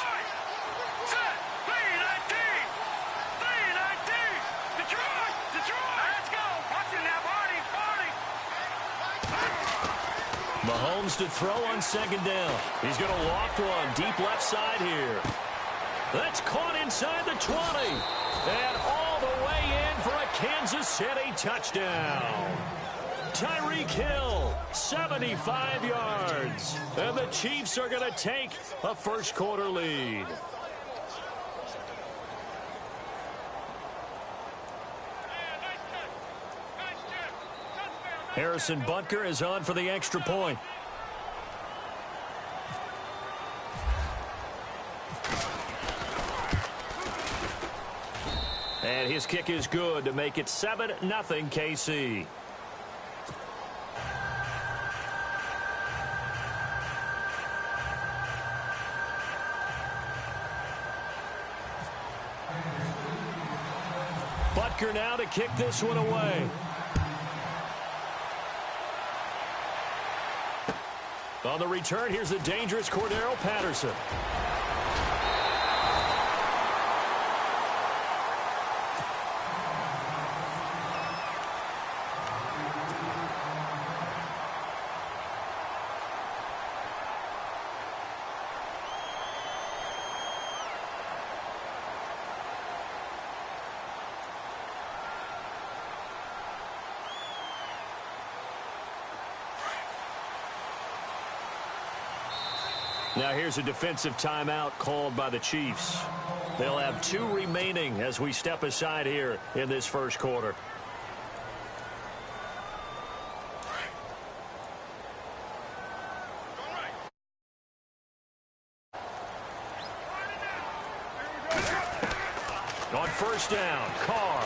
Mahomes to throw on second down. He's going to loft one deep left side here. That's caught inside the 20. And all the way in for a Kansas City touchdown. Tyreek Hill, 75 yards. And the Chiefs are going to take a first quarter lead. Harrison Butker is on for the extra point. And his kick is good to make it 7-0 KC. Butker now to kick this one away. On the return, here's the dangerous Cordero Patterson. Now here's a defensive timeout called by the Chiefs. They'll have 2 remaining as we step aside here in this first quarter. On first down, Carr.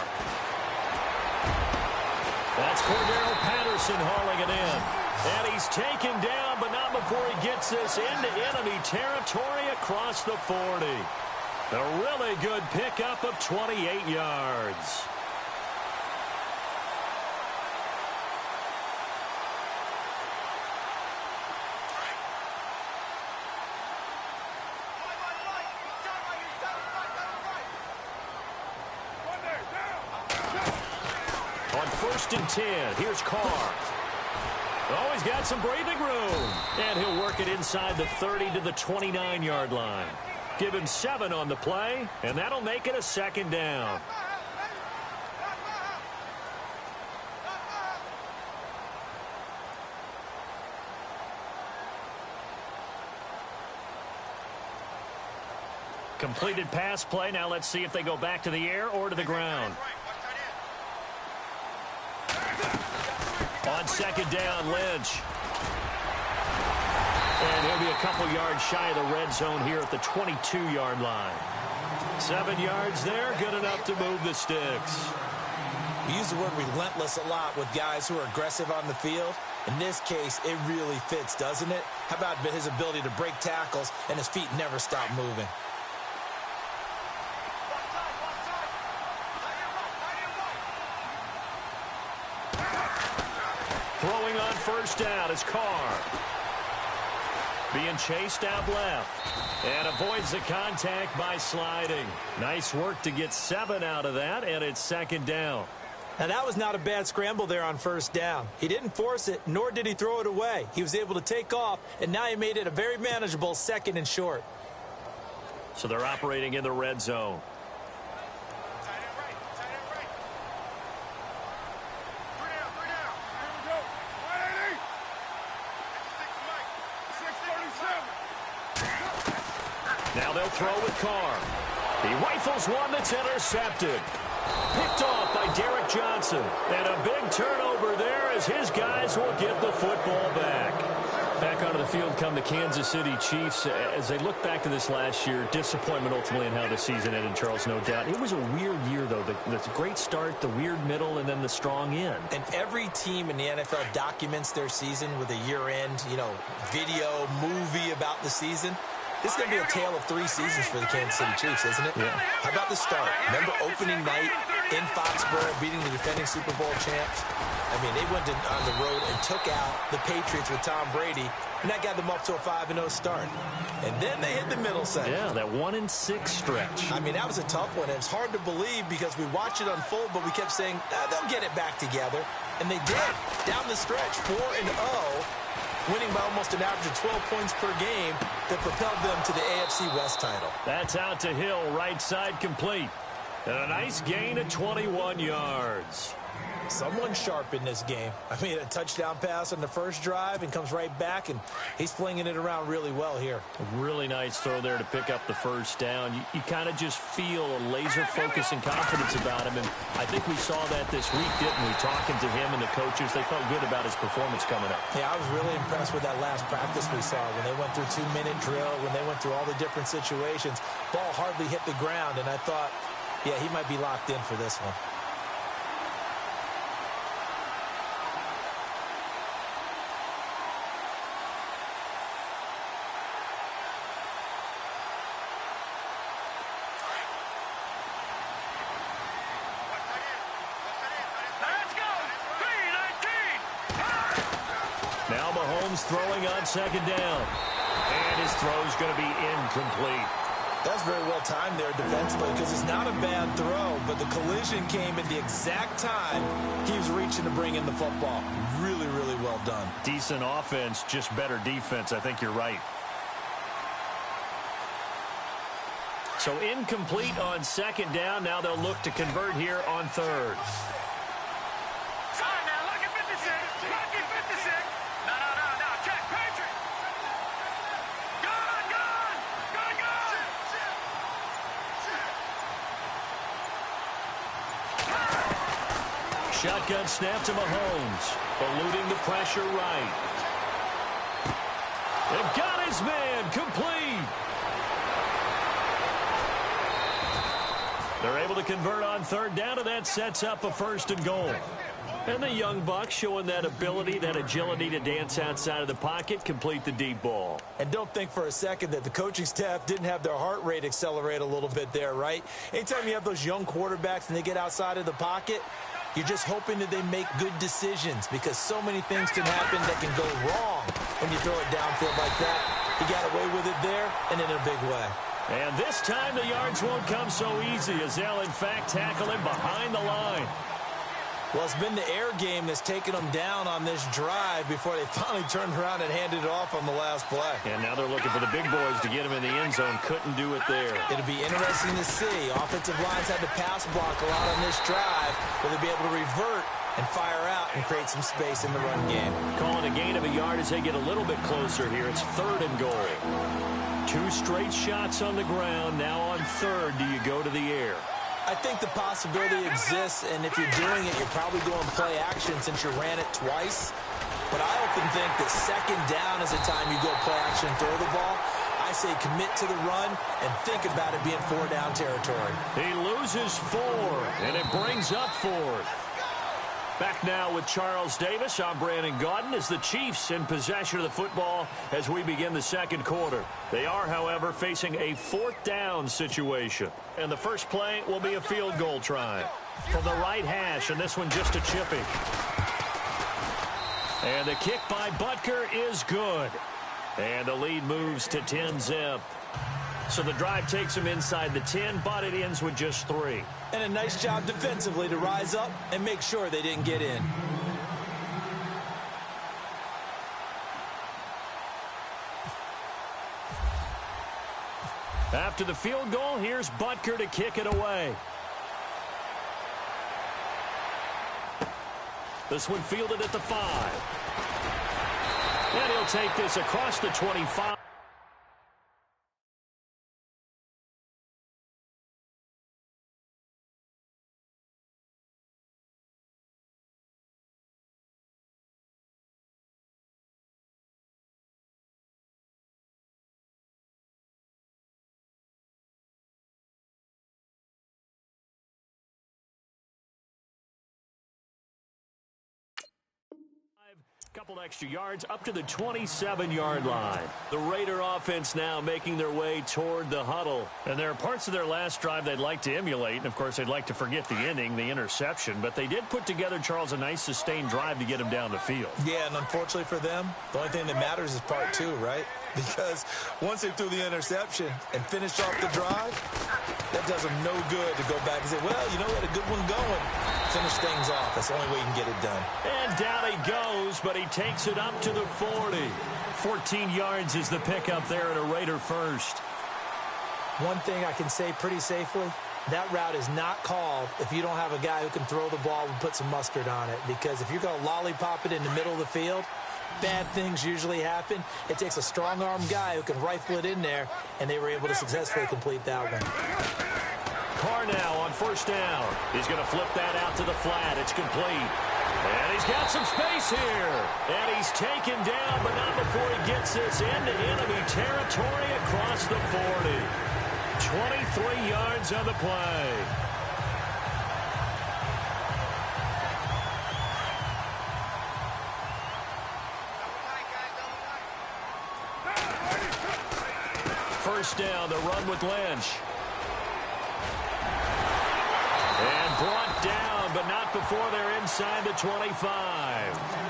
That's Cordero Patterson hauling it in. And he's taken down, but not before he gets this into enemy territory across the 40. A really good pickup of 28 yards. On first and 10, here's Carr. Oh, he's got some breathing room. And he'll work it inside the 30 to the 29-yard line. Give him 7 on the play, and that'll make it a second down. Completed pass play. Now let's see if they go back to the air or to the ground. On second down, Lynch. And he'll be a couple yards shy of the red zone here at the 22-yard line. 7 yards there, good enough to move the sticks. We use the word relentless a lot with guys who are aggressive on the field. In this case, it really fits, doesn't it? How about his ability to break tackles and his feet never stop moving? Throwing on first down is Carr. Being chased out left. And avoids the contact by sliding. Nice work to get 7 out of that, and it's second down. Now, that was not a bad scramble there on first down. He didn't force it, nor did he throw it away. He was able to take off, and now he made it a very manageable 2nd and short. So they're operating in the red zone. Now they'll throw with Carr. He rifles one that's intercepted. Picked off by Derek Johnson. And a big turnover there as his guys will get the football back. Back onto the field come the Kansas City Chiefs. As they look back to this last year, disappointment ultimately in how the season ended, Charles, no doubt. It was a weird year, though. The great start, the weird middle, and then the strong end. And every team in the NFL documents their season with a year-end, video, movie about the season. This is going to be a tale of 3 seasons for the Kansas City Chiefs, isn't it? Yeah. How about the start? Remember opening night in Foxborough, beating the defending Super Bowl champs? I mean, they went on the road and took out the Patriots with Tom Brady, and that got them up to a 5-0 start. And then they hit the middle segment. Yeah, that 1-6 stretch. I mean, that was a tough one. It was hard to believe because we watched it unfold, but we kept saying, they'll get it back together. And they did. Down the stretch, 4-0. Winning by almost an average of 12 points per game that propelled them to the AFC West title. That's out to Hill, right side complete. And a nice gain of 21 yards. Someone sharp in this game. I mean, a touchdown pass on the first drive and comes right back, and he's flinging it around really well here. A really nice throw there to pick up the first down. You kind of just feel a laser focus and confidence about him, and I think we saw that this week, didn't we? Talking to him and the coaches, they felt good about his performance coming up. Yeah, I was really impressed with that last practice we saw when they went through 2-minute drill, when they went through all the different situations. Ball hardly hit the ground, and I thought, yeah, he might be locked in for this one. Now Mahomes throwing on 2nd down. And his throw's going to be incomplete. That's very well timed there defensively because it's not a bad throw, but the collision came at the exact time he was reaching to bring in the football. Really, really well done. Decent offense, just better defense. I think you're right. So incomplete on 2nd down. Now they'll look to convert here on 3rd. Shotgun snap to Mahomes. Eluding the pressure right. They've got his man. Complete. They're able to convert on 3rd down, and that sets up a 1st and goal. And the young buck showing that ability, that agility to dance outside of the pocket, complete the deep ball. And don't think for a second that the coaching staff didn't have their heart rate accelerate a little bit there, right? Anytime you have those young quarterbacks and they get outside of the pocket, you're just hoping that they make good decisions because so many things can happen that can go wrong when you throw it downfield like that. He got away with it there and in a big way. And this time the yards won't come so easy as they'll, in fact, tackle him behind the line. Well, it's been the air game that's taken them down on this drive before they finally turned around and handed it off on the last play. And now they're looking for the big boys to get him in the end zone. Couldn't do it there. It'll be interesting to see. Offensive lines had to pass block a lot on this drive. Will they be able to revert and fire out and create some space in the run game? Calling a gain of a yard as they get a little bit closer here. It's 3rd and goal. 2 straight shots on the ground. Now on 3rd, do you go to the air? I think the possibility exists, and if you're doing it, you're probably going play action since you ran it twice. But I often think that 2nd down is the time you go play action and throw the ball. I say commit to the run and think about it being 4-down territory. He loses 4, and it brings up 4th. Back now with Charles Davis. I'm Brandon Gaudin as the Chiefs in possession of the football as we begin the 2nd quarter. They are, however, facing a 4th down situation. And the first play will be a field goal try from the right hash, and this one just a chippy. And the kick by Butker is good. And the lead moves to 10-zip. So the drive takes them inside the 10, but it ends with just 3. And a nice job defensively to rise up and make sure they didn't get in. After the field goal, here's Butker to kick it away. This one fielded at the 5. And he'll take this across the 25. Couple extra yards up to the 27-yard line. The Raider offense now making their way toward the huddle. And there are parts of their last drive they'd like to emulate. And, of course, they'd like to forget the ending, the interception. But they did put together, Charles, a nice sustained drive to get him down the field. Yeah, and unfortunately for them, the only thing that matters is part 2, right? Because once they threw the interception and finished off the drive, that does them no good to go back and say, well, you know, we had a good one going. Finish things off. That's the only way you can get it done. And down he goes, but he takes it up to the 40. 14 yards is the pickup there at a Raider first. One thing I can say pretty safely, that route is not called if you don't have a guy who can throw the ball and put some mustard on it. Because if you're going to lollipop it in the middle of the field, bad things usually happen. It takes a strong-arm guy who can rifle it in there, and they were able to successfully complete that one. Carr now on first down. He's going to flip that out to the flat. It's complete. And he's got some space here. And he's taken down, but not before he gets this into enemy territory across the 40. 23 yards on the play. First down, the run with Lynch. And brought down, but not before they're inside the 25.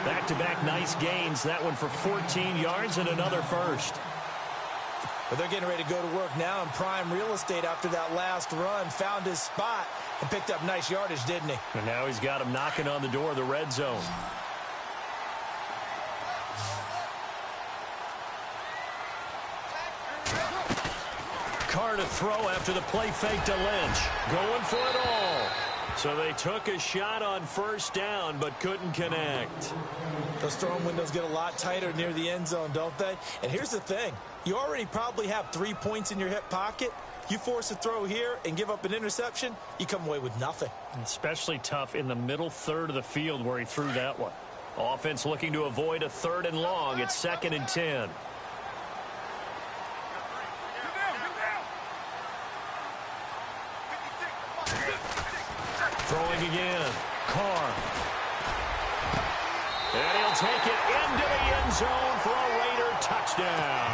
Back-to-back nice gains. That one for 14 yards and another first. But they're getting ready to go to work now in prime real estate after that last run. Found his spot and picked up nice yardage, didn't he? And now he's got him knocking on the door of the red zone. Carr to throw after the play fake to Lynch. Going for it all. So they took a shot on first down, but couldn't connect. Those throwing windows get a lot tighter near the end zone, don't they? And here's the thing. You already probably have 3 points in your hip pocket. You force a throw here and give up an interception, you come away with nothing. Especially tough in the middle third of the field where he threw that one. Offense looking to avoid a 3rd and long. It's 2nd and 10. Throwing again. Carr. And he'll take it into the end zone for a Raider touchdown.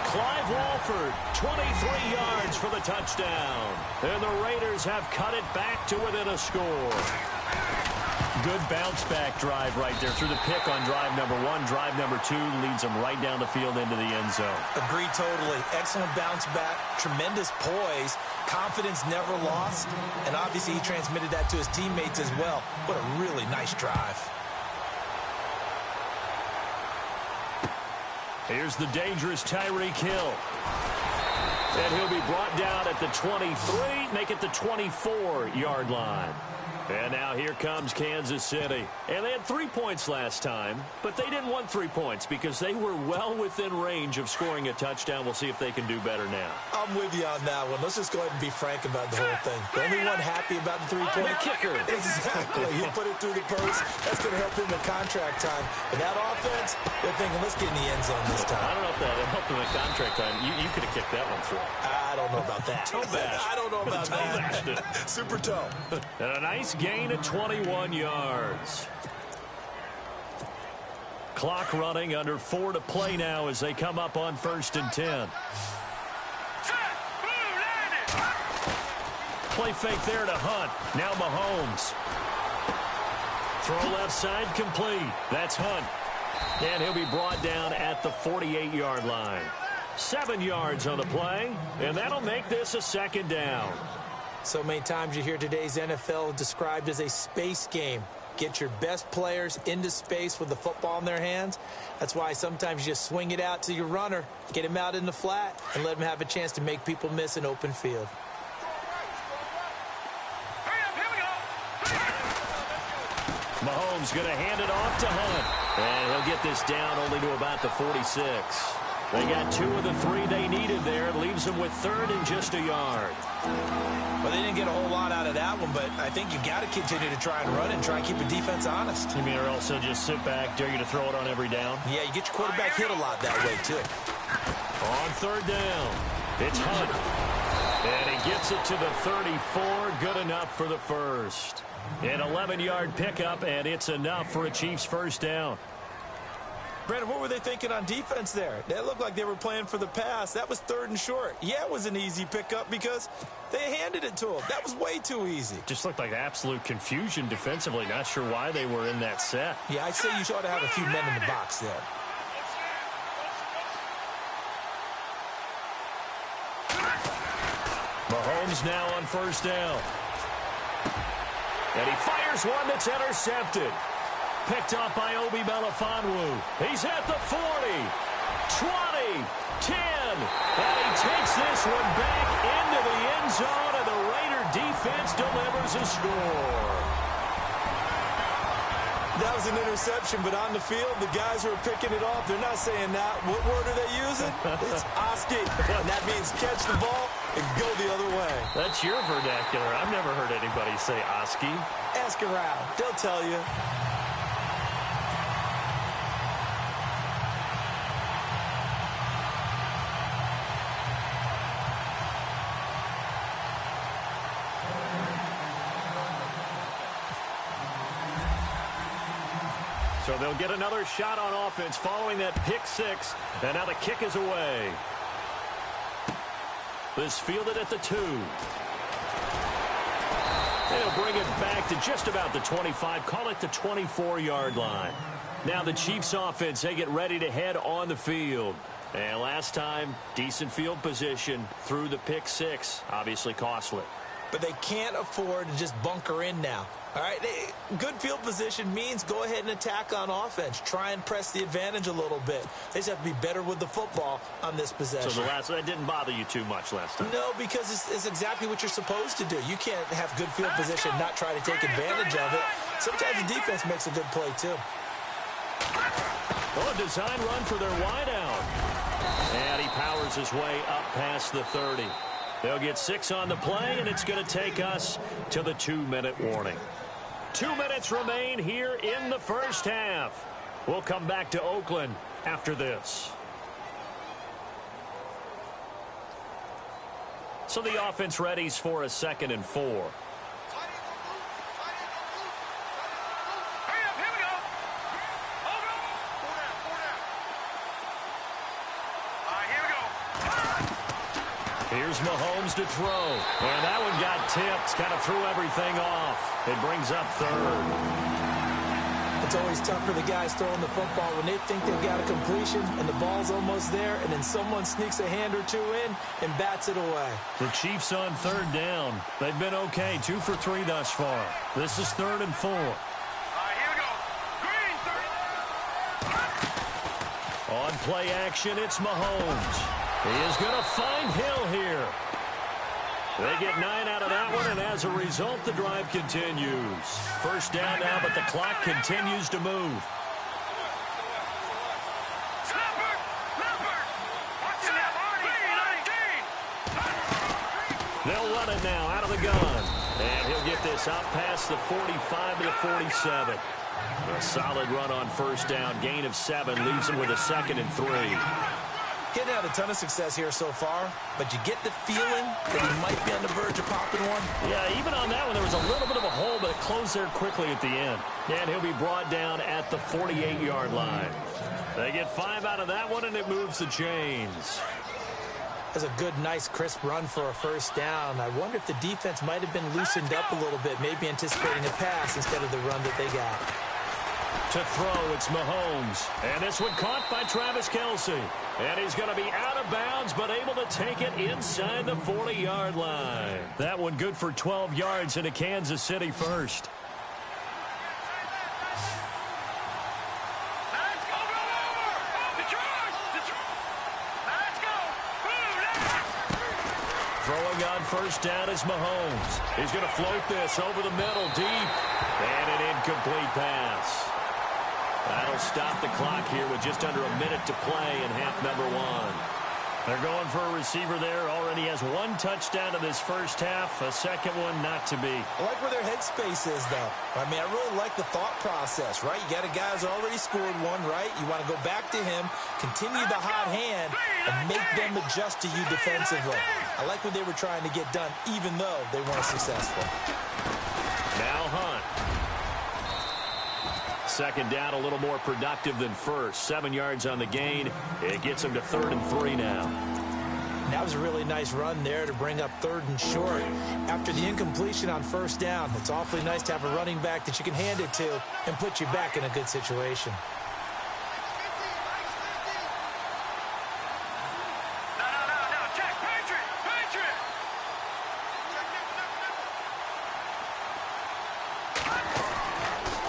Clive Walford, 23 yards for the touchdown. And the Raiders have cut it back to within a score. Good bounce-back drive right there through the pick on drive number 1. Drive number 2 leads them right down the field into the end zone. Agree totally. Excellent bounce-back, tremendous poise, confidence never lost, and obviously he transmitted that to his teammates as well. What a really nice drive. Here's the dangerous Tyreek Hill. And he'll be brought down at the 23, make it the 24-yard line. And now here comes Kansas City. And they had 3 points last time, but they didn't want 3 points because they were well within range of scoring a touchdown. We'll see if they can do better now. I'm with you on that one. Let's just go ahead and be frank about the whole thing. The only one happy about the 3-point kicker. Exactly. He'll put it through the post. That's going to help him in contract time. But that offense, they're thinking, let's get in the end zone this time. I don't know if that helped him in contract time. You could have kicked that one through. I don't know about that. Toe bash. I don't know about that. Super toe. And a nice gain of 21 yards. Clock running, under 4 to play now as they come up on 1st and 10. Play fake there to Hunt. Now Mahomes. Throw left side complete. That's Hunt. And he'll be brought down at the 48-yard line. 7 yards on the play, and that'll make this a 2nd down. So many times you hear today's NFL described as a space game. Get your best players into space with the football in their hands. That's why sometimes you just swing it out to your runner, get him out in the flat, and let him have a chance to make people miss an open field. Mahomes going to hand it off to Hunt. And he'll get this down only to about the 46. They got 2 of the 3 they needed there. It leaves them with 3rd and just a yard. Well, they didn't get a whole lot out of that one, but I think you got to continue to try and run and try and keep the defense honest. You mean, or else they'll just sit back, dare you to throw it on every down? Yeah, you get your quarterback hit a lot that way, too. On 3rd down, it's Hunt. And he gets it to the 34. Good enough for the first. An 11-yard pickup, and it's enough for a Chiefs 1st down. Brandon, what were they thinking on defense there? They looked like they were playing for the pass. That was 3rd and short. Yeah, it was an easy pickup because they handed it to him. That was way too easy. Just looked like absolute confusion defensively. Not sure why they were in that set. Yeah, I'd say you ought to have a few men in the box there. Mahomes now on 1st down. And he fires one that's intercepted. Picked up by Obi Melifonwu. He's at the 40, 20, 10. And he takes this one back into the end zone, and the Raider defense delivers a score. That was an interception, but on the field, the guys who are picking it off, they're not saying that. What word are they using? It's Oski. And that means catch the ball and go the other way. That's your vernacular. I've never heard anybody say Oski. Ask around. They'll tell you. So they'll get another shot on offense following that pick 6. And now the kick is away. This fielded at the 2. They'll bring it back to just about the 25. Call it the 24-yard line. Now the Chiefs offense, they get ready to head on the field. And last time, decent field position through the pick 6. Obviously costly. But they can't afford to just bunker in now. All right, good field position means go ahead and attack on offense. Try and press the advantage a little bit. They just have to be better with the football on this possession. So that didn't bother you too much last time? No, because it's exactly what you're supposed to do. You can't have good field position and not try to take advantage of it. Sometimes the defense makes a good play, too. Oh, a design run for their wideout. And he powers his way up past the 30. They'll get 6 on the play, and it's going to take us to the 2-minute warning. 2 minutes remain here in the first half. We'll come back to Oakland after this. So the offense readies for a 2nd and 4. Here's Mahomes to throw. And that one got tipped. Kind of threw everything off. It brings up 3rd. It's always tough for the guys throwing the football when they think they've got a completion and the ball's almost there, and then someone sneaks a hand or 2 in and bats it away. The Chiefs on 3rd down. They've been okay. 2 for 3 thus far. This is 3rd and 4. Here we go. Green, 30. On play action, it's Mahomes. He is going to find Hill here. They get 9 out of that one, and as a result, the drive continues. 1st down now, but the clock continues to move. They'll run it now out of the gun. And he'll get this out past the 45 to the 47. A solid run on 1st down. Gain of 7 leaves him with a 2nd and 3. Getting out a ton of success here so far, but you get the feeling that he might be on the verge of popping one. Yeah, even on that one, there was a little bit of a hole, but it closed there quickly at the end. And he'll be brought down at the 48-yard line. They get 5 out of that one, and it moves the chains. That's a good, nice, crisp run for a 1st down. I wonder if the defense might have been loosened up a little bit, maybe anticipating a pass instead of the run that they got. To throw, it's Mahomes. And this one caught by Travis Kelce. And he's going to be out of bounds, but able to take it inside the 40-yard line. That one good for 12 yards into Kansas City first. Let's go, Let's go. Throwing on first down is Mahomes. He's going to float this over the middle deep. And an incomplete pass. That'll stop the clock here with just under a minute to play in half number one. They're going for a receiver there. Already has one touchdown in this first half. A second one not to be. I like where their headspace is, though. I mean, I really like the thought process, right? You got a guy who's already scored one, right? You want to go back to him, continue the hot hand, and make them adjust to you defensively. I like what they were trying to get done, even though they weren't successful. Now Hunt. Second down, a little more productive than first. 7 yards on the gain. It gets him to 3rd and 3 now. That was a really nice run there to bring up 3rd and short. After the incompletion on first down, it's awfully nice to have a running back that you can hand it to and put you back in a good situation.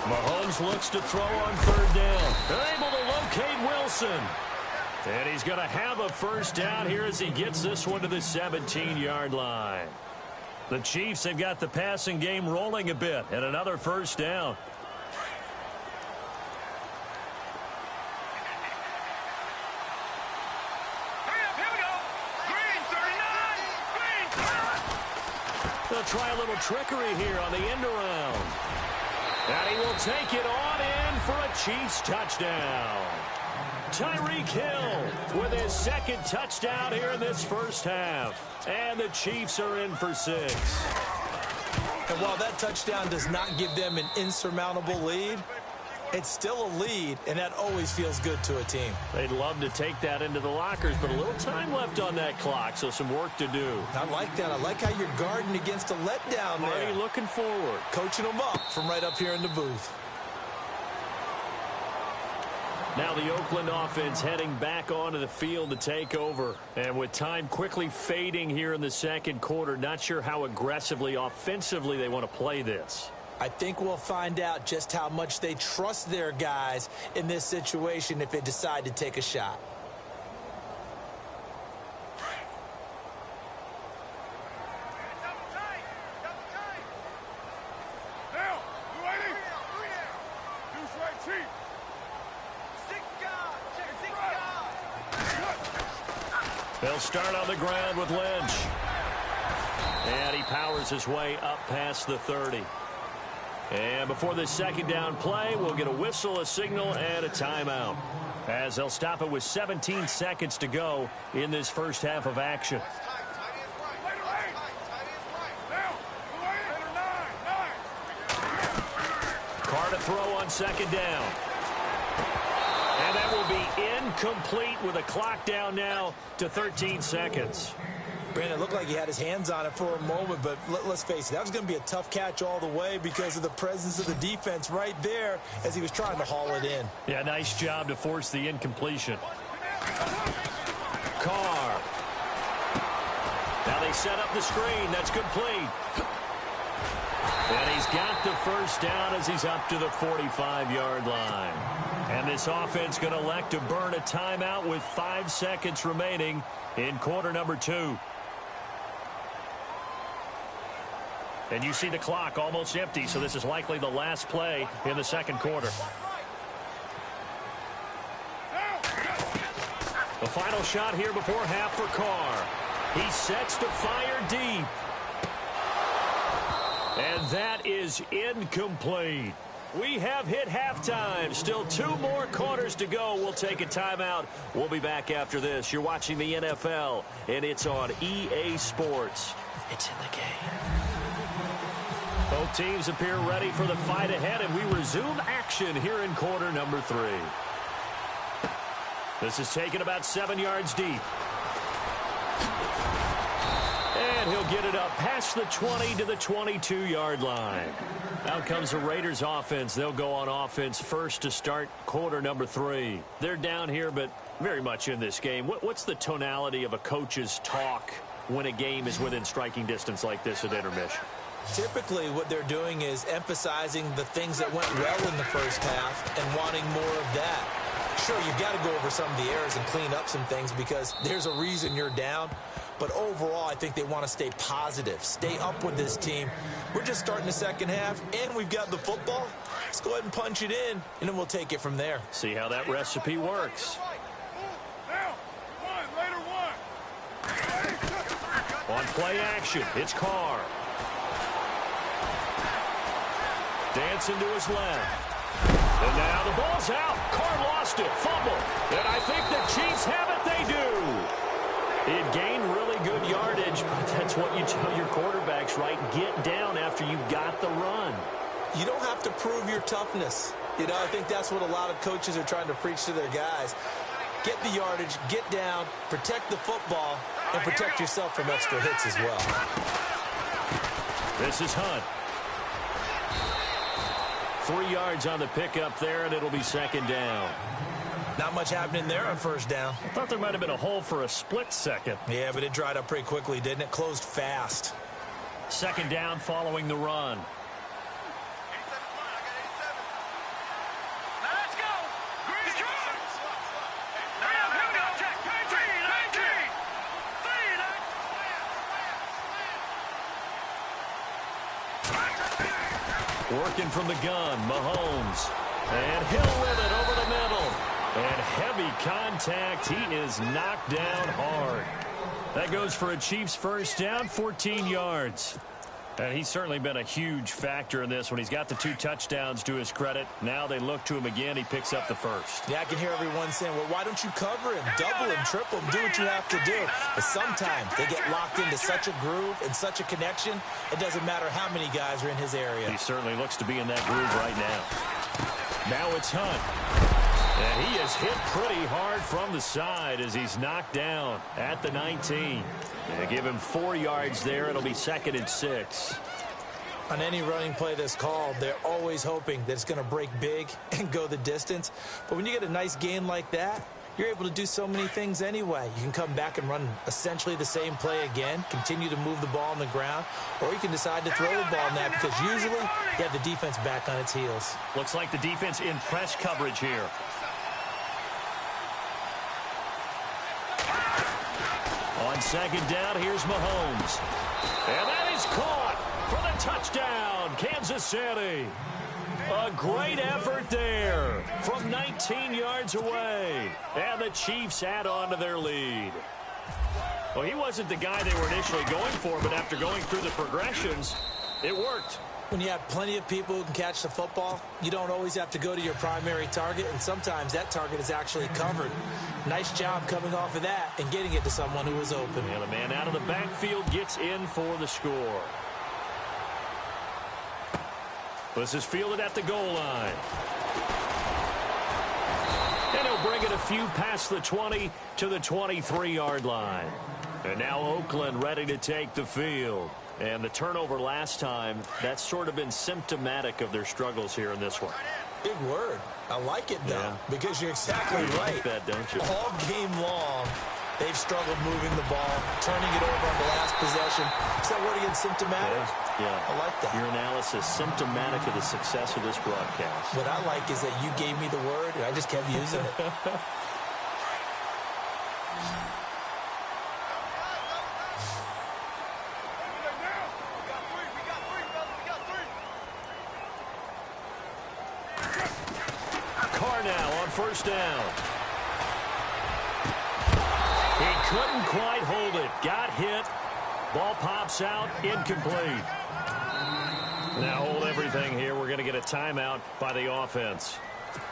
Mahomes looks to throw on 3rd down. They're able to locate Wilson. And he's going to have a first down here as he gets this one to the 17-yard line. The Chiefs have got the passing game rolling a bit, and another first down. They'll try a little trickery here on the end around. And he will take it on in for a Chiefs touchdown. Tyreek Hill with his second touchdown here in this first half. And the Chiefs are in for 6. And while that touchdown does not give them an insurmountable lead, it's still a lead, and that always feels good to a team. They'd love to take that into the lockers, but a little time left on that clock, so some work to do. I like that. I like how you're guarding against a letdown there. Already looking forward. Coaching them up from right up here in the booth. Now the Oakland offense heading back onto the field to take over. And with time quickly fading here in the second quarter, not sure how aggressively, offensively they want to play this. I think we'll find out just how much they trust their guys in this situation if they decide to take a shot. They'll start on the ground with Lynch. And he powers his way up past the 30. And before this second down play, we'll get a whistle, a signal, and a timeout, as they'll stop it with 17 seconds to go in this first half of action. Carr to throw on second down. And that will be incomplete with a clock down now to 13 seconds. Brandon, it looked like he had his hands on it for a moment, but let's face it, that was going to be a tough catch all the way because of the presence of the defense right there as he was trying to haul it in. Yeah, nice job to force the incompletion. Carr. Now they set up the screen. That's complete. And he's got the first down as he's up to the 45-yard line. And this offense going to elect to burn a timeout with 5 seconds remaining in quarter number 2. And you see the clock almost empty, so this is likely the last play in the second quarter. The final shot here before half for Carr. He sets to fire deep. And that is incomplete. We have hit halftime. Still 2 more quarters to go. We'll take a timeout. We'll be back after this. You're watching the NFL, and it's on EA Sports. It's in the game. Both teams appear ready for the fight ahead, and we resume action here in quarter number 3. This is taken about 7 yards deep. And And he'll get it up past the 20 to the 22-yard line. Out comes the Raiders offense. They'll go on offense first to start quarter number 3. They're down here, but very much in this game. What's the tonality of a coach's talk when a game is within striking distance like this at intermission? Typically, what they're doing is emphasizing the things that went well in the first half and wanting more of that. Sure, you've got to go over some of the errors and clean up some things because there's a reason you're down. But overall, I think they want to stay positive, stay up with this team. We're just starting the second half, and we've got the football. Let's go ahead and punch it in, and then we'll take it from there. See how that recipe works. On play action, it's Carr. Dancing to his left. And now the ball's out. Carr lost it. Fumble. And I think the Chiefs have it. They do. It gained really good yardage, but that's what you tell your quarterbacks, right? Get down after you got the run. You don't have to prove your toughness. You know, I think that's what a lot of coaches are trying to preach to their guys. Get the yardage, get down, protect the football, and protect yourself from extra hits as well. This is Hunt. 3 yards on the pickup there, and it'll be second down. Not much happening there on first down. I thought there might have been a hole for a split second. Yeah, but it dried up pretty quickly, didn't it? Closed fast. Second down following the run. Working from the gun, Mahomes. And Hill with it over the middle. And heavy contact. He is knocked down hard. That goes for a Chiefs first down, 14 yards. And he's certainly been a huge factor in this when he's got the 2 touchdowns to his credit. Now they look to him again. He picks up the first. Yeah, I can hear everyone saying, well, why don't you cover him, double him, triple him, do what you have to do. But sometimes they get locked into such a groove and such a connection, it doesn't matter how many guys are in his area. He certainly looks to be in that groove right now. Now it's Hunt. And he is hit pretty hard from the side as he's knocked down at the 19. They give him 4 yards there. It'll be second and 6. On any running play that's called, they're always hoping that it's going to break big and go the distance. But when you get a nice gain like that, you're able to do so many things anyway. You can come back and run essentially the same play again, continue to move the ball on the ground, or you can decide to throw the ball now because usually you have the defense back on its heels. Looks like the defense in press coverage here. On second down, here's Mahomes. And that is caught for the touchdown, Kansas City. A great effort there from 19 yards away. And the Chiefs add on to their lead. Well, he wasn't the guy they were initially going for, but after going through the progressions, it worked. When you have plenty of people who can catch the football, you don't always have to go to your primary target, and sometimes that target is actually covered. Nice job coming off of that and getting it to someone who was open. And the man out of the backfield gets in for the score. This is fielded at the goal line. And he'll bring it a few past the 20 to the 23-yard line. And now Oakland ready to take the field. And the turnover last time, that's sort of been symptomatic of their struggles here in this one. Big word. I like it, though, because you're exactly right. Like that, don't you? All game long, they've struggled moving the ball, turning it over on the last possession. Is that word again, symptomatic? Yeah. I like that. Your analysis, symptomatic of the success of this broadcast. What I like is that you gave me the word, and I just kept using it. First down. He couldn't quite hold it. Got hit. Ball pops out. Incomplete. Now hold everything here. We're going to get a timeout by the offense.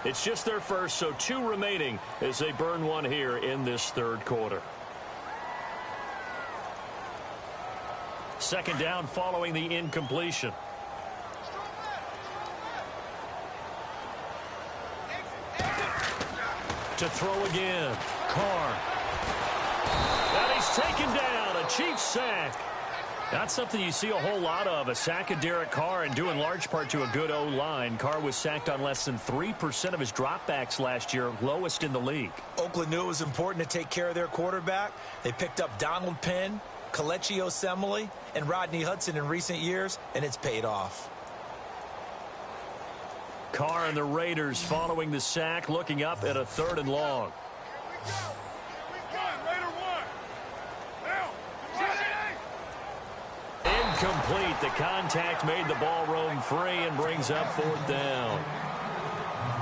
It's just their first, so 2 remaining as they burn one here in this third quarter. Second down following the incompletion. To throw again. Carr. And he's taken down. A Chiefs sack. Not something you see a whole lot of. A sack of Derek Carr, and due in large part to a good O-line. Carr was sacked on less than 3% of his dropbacks last year, lowest in the league. Oakland knew it was important to take care of their quarterback. They picked up Donald Penn, Kelechi Osemele, and Rodney Hudson in recent years, and it's paid off. Carr and the Raiders following the sack, looking up at a 3rd and long. Incomplete. The contact made the ball roam free and brings up 4th down.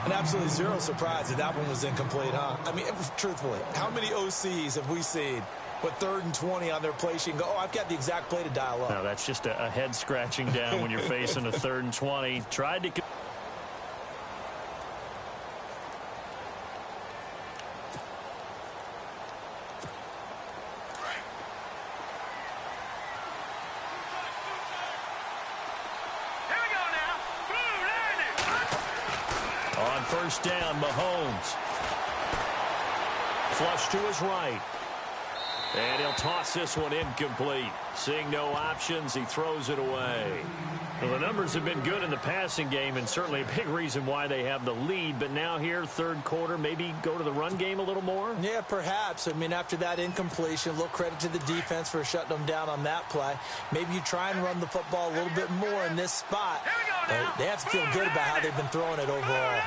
And absolutely zero surprise that that one was incomplete, huh? I mean, truthfully, how many OCs have we seen with 3rd and 20 on their play sheet and go, oh, I've got the exact play to dial up? No, that's just a head scratching down when you're facing a 3rd and 20. Tried to... On 1st down, Mahomes. Flush to his right. And he'll toss this one incomplete. Seeing no options, he throws it away. Well, the numbers have been good in the passing game, and certainly a big reason why they have the lead. But now here, 3rd quarter, maybe go to the run game a little more? Yeah, perhaps. I mean, after that incompletion, a little credit to the defense for shutting them down on that play. Maybe you try and run the football a little bit more in this spot. But they have to feel good about how they've been throwing it overall.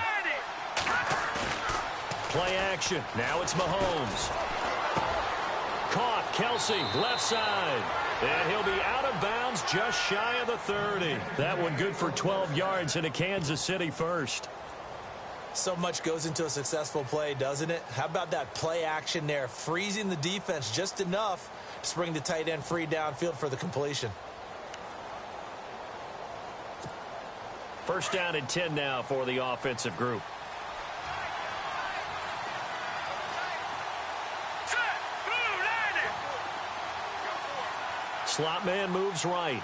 Play action. Now it's Mahomes. Caught. Kelsey, left side. And he'll be out of bounds just shy of the 30. That one good for 12 yards and a Kansas City first. So much goes into a successful play, doesn't it? How about that play action there? Freezing the defense just enough to bring the tight end free downfield for the completion. 1st down and 10 now for the offensive group. Slot man moves right.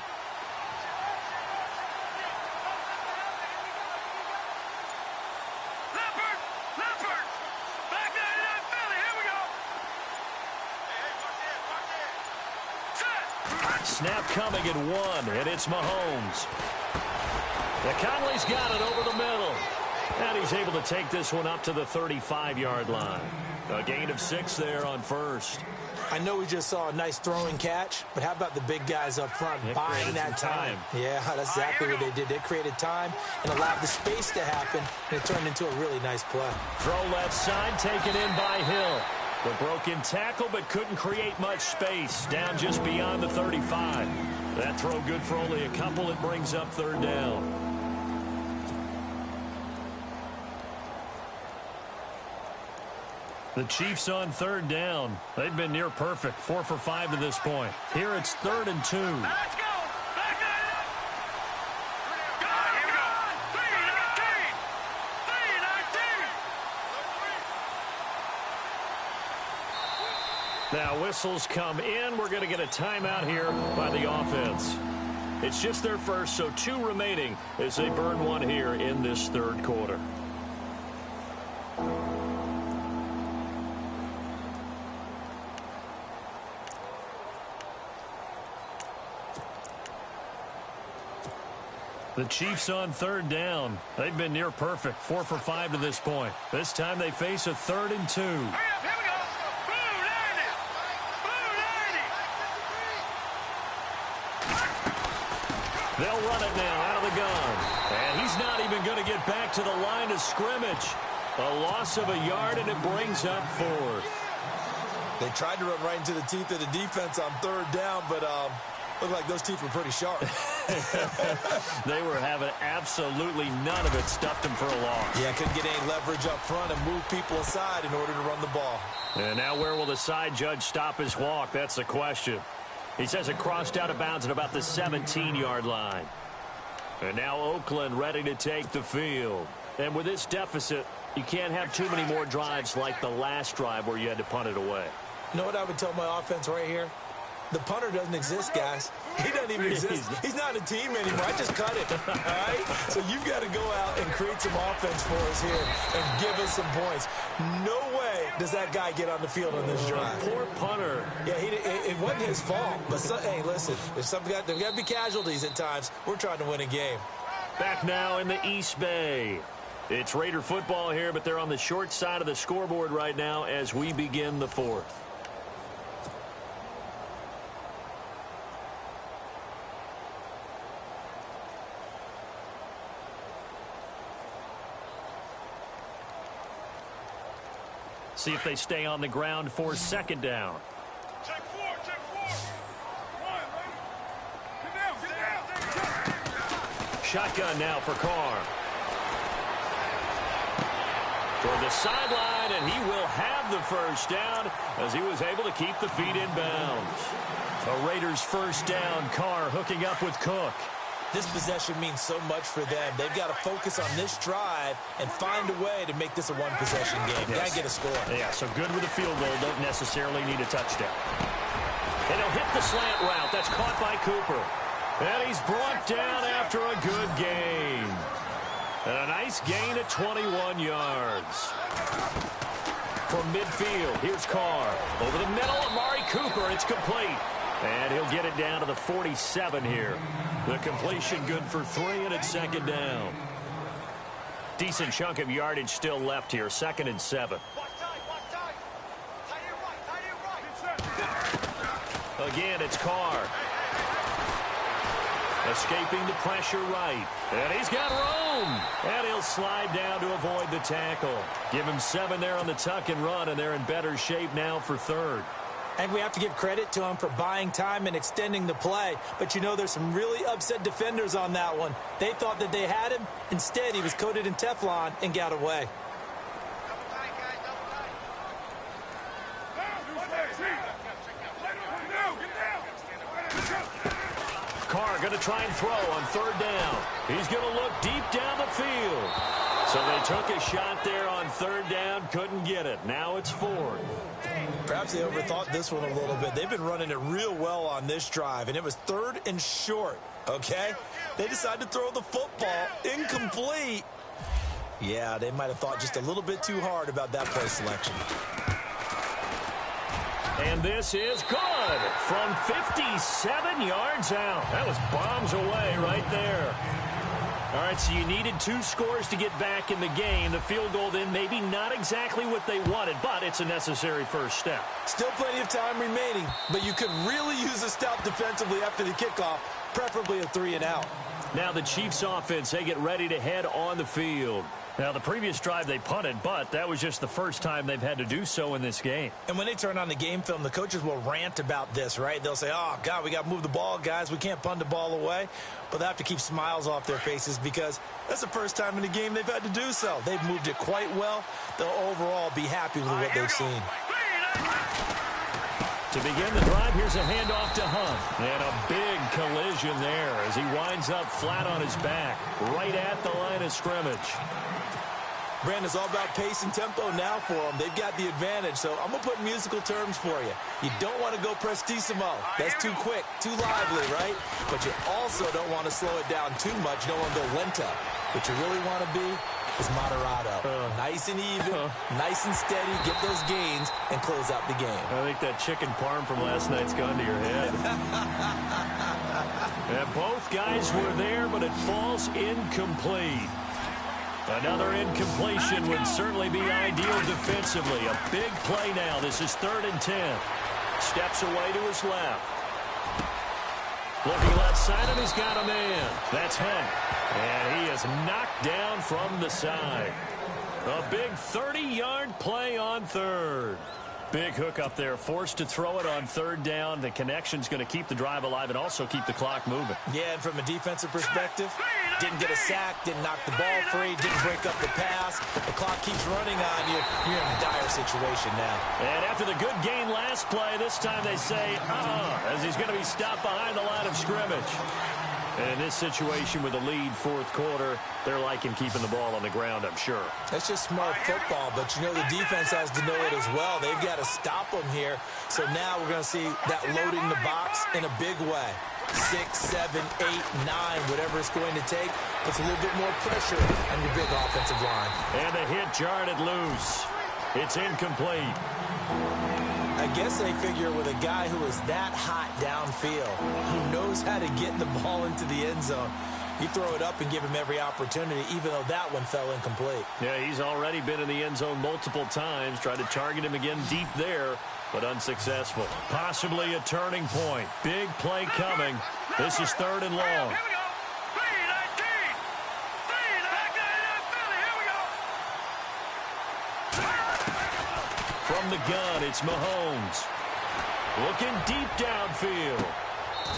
Leopard! Back there in that Philly, here we go! Set! Snap coming at 1, and it's Mahomes. The Conley's got it over the middle. And he's able to take this one up to the 35-yard line. A gain of 6 there on 1st. I know we just saw a nice throwing catch, but how about the big guys up front buying that time? Yeah, that's exactly what they did. They created time and allowed the space to happen, and it turned into a really nice play. Throw left side, taken in by Hill. The broken tackle, but couldn't create much space. Down just beyond the 35. That throw good for only a couple. It brings up 3rd down. The Chiefs on 3rd down. They've been near perfect. 4 for 5 to this point. Here it's 3rd and 2. Let's go! Back there! Go! Here we go! 3-19! Now whistles come in. We're going to get a timeout here by the offense. It's just their first, so 2 remaining as they burn 1 here in this 3rd quarter. The Chiefs on 3rd down. They've been near perfect. 4 for 5 to this point. This time they face a 3rd and 2. Hurry up, here we go! Blue 90! They'll run it now out of the gun. And he's not even going to get back to the line of scrimmage. A loss of a yard, and it brings up 4th. They tried to run right into the teeth of the defense on 3rd down, but looked like those teeth were pretty sharp. They were having absolutely none of it. Stuffed them for a loss. Yeah, couldn't get any leverage up front and move people aside in order to run the ball. And now where will the side judge stop his walk? That's the question. He says it crossed out of bounds at about the 17-yard line. And now Oakland ready to take the field. And with this deficit, you can't have too many more drives like the last drive where you had to punt it away. You know what I would tell my offense right here? The punter doesn't exist, guys. He doesn't even exist. He's not a team anymore. I just cut it, all right? So you've got to go out and create some offense for us here and give us some points. No way does that guy get on the field on this drive. Poor punter. Yeah, it wasn't his fault. But, hey, listen, there's got to be casualties at times. We're trying to win a game. Back now in the East Bay. It's Raider football here, but they're on the short side of the scoreboard right now as we begin the fourth. See if they stay on the ground for second down. Check four. One, get down. Shotgun now for Carr. Toward the sideline, and he will have the first down as he was able to keep the feet in bounds. A Raiders first down. Carr hooking up with Cook. This possession means so much for them. They've got to focus on this drive and find a way to make this a one-possession game. Yes. Got to get a score. Yeah, so good with a field goal. Don't necessarily need a touchdown. And he'll hit the slant route. That's caught by Cooper. And he's brought down after a good gain. And a nice gain at 21 yards. From midfield, here's Carr. Over the middle, Amari Cooper. It's complete. And he'll get it down to the 47 here. The completion good for 3, and it's second down. Decent chunk of yardage still left here. 2nd and 7. Again, it's Carr. Escaping the pressure right. And he's got room. And he'll slide down to avoid the tackle. Give him 7 there on the tuck and run, and they're in better shape now for 3rd. And we have to give credit to him for buying time and extending the play. But, you know, there's some really upset defenders on that one. They thought that they had him. Instead, he was coated in Teflon and got away. Carr going to try and throw on 3rd down. He's going to look deep down the field. So they took a shot there on 3rd down. Couldn't get it. Now it's 4th. Perhaps they overthought this one a little bit. They've been running it real well on this drive, and it was 3rd and short, okay? They decided to throw the football incomplete. Yeah, they might have thought just a little bit too hard about that play selection. And this is good from 57 yards out. That was bombs away right there. All right, so you needed 2 scores to get back in the game. The field goal then maybe not exactly what they wanted, but it's a necessary first step. Still plenty of time remaining, but you could really use a stop defensively after the kickoff, preferably a 3 and out. Now the Chiefs offense, they get ready to head on the field. Now, the previous drive they punted, but that was just the first time they've had to do so in this game. And when they turn on the game film, the coaches will rant about this, right? They'll say, oh, God, we got to move the ball, guys. We can't punt the ball away. But they have to keep smiles off their faces because that's the first time in the game they've had to do so. They've moved it quite well. They'll overall be happy with what they've seen. To begin the drive, here's a handoff to Hunt. And a big collision there as he winds up flat on his back, right at the line of scrimmage. Brandon, it's all about pace and tempo now for them. They've got the advantage, so I'm going to put musical terms for you. You don't want to go prestissimo. That's too quick, too lively, right? But you also don't want to slow it down too much. You don't want to go lento. What you really want to be is moderato. Nice and even, nice and steady, get those gains, and close out the game. I think that chicken parm from last night's gone to your head. And both guys were there, but it falls incomplete. Another incompletion would certainly be ideal defensively. A big play now. This is 3rd and 10. Steps away to his left. Looking left side, and he's got a man. That's Hunt. And he is knocked down from the side. A big 30-yard play on 3rd. Big hook up there, forced to throw it on 3rd down. The connection's going to keep the drive alive and also keep the clock moving. Yeah, and from a defensive perspective, didn't get a sack, didn't knock the ball free, didn't break up the pass. The clock keeps running on you. You're in a dire situation now. And after the good gain last play, this time they say, as he's going to be stopped behind the line of scrimmage. And in this situation with the lead fourth quarter, they're liking keeping the ball on the ground, I'm sure. That's just smart football, but you know the defense has to know it as well. They've got to stop them here. So now we're going to see that loading the box in a big way. 6, 7, 8, 9, whatever it's going to take, puts a little bit more pressure on your big offensive line. And the hit jarred it loose. It's incomplete. I guess they figure with a guy who is that hot downfield, who knows how to get the ball into the end zone, you throw it up and give him every opportunity, even though that one fell incomplete. Yeah, he's already been in the end zone multiple times, tried to target him again deep there, but unsuccessful. Possibly a turning point. Big play coming. This is 3rd and long. Here we go. 3-19. 3-19. From the gun, it's Mahomes. Looking deep downfield.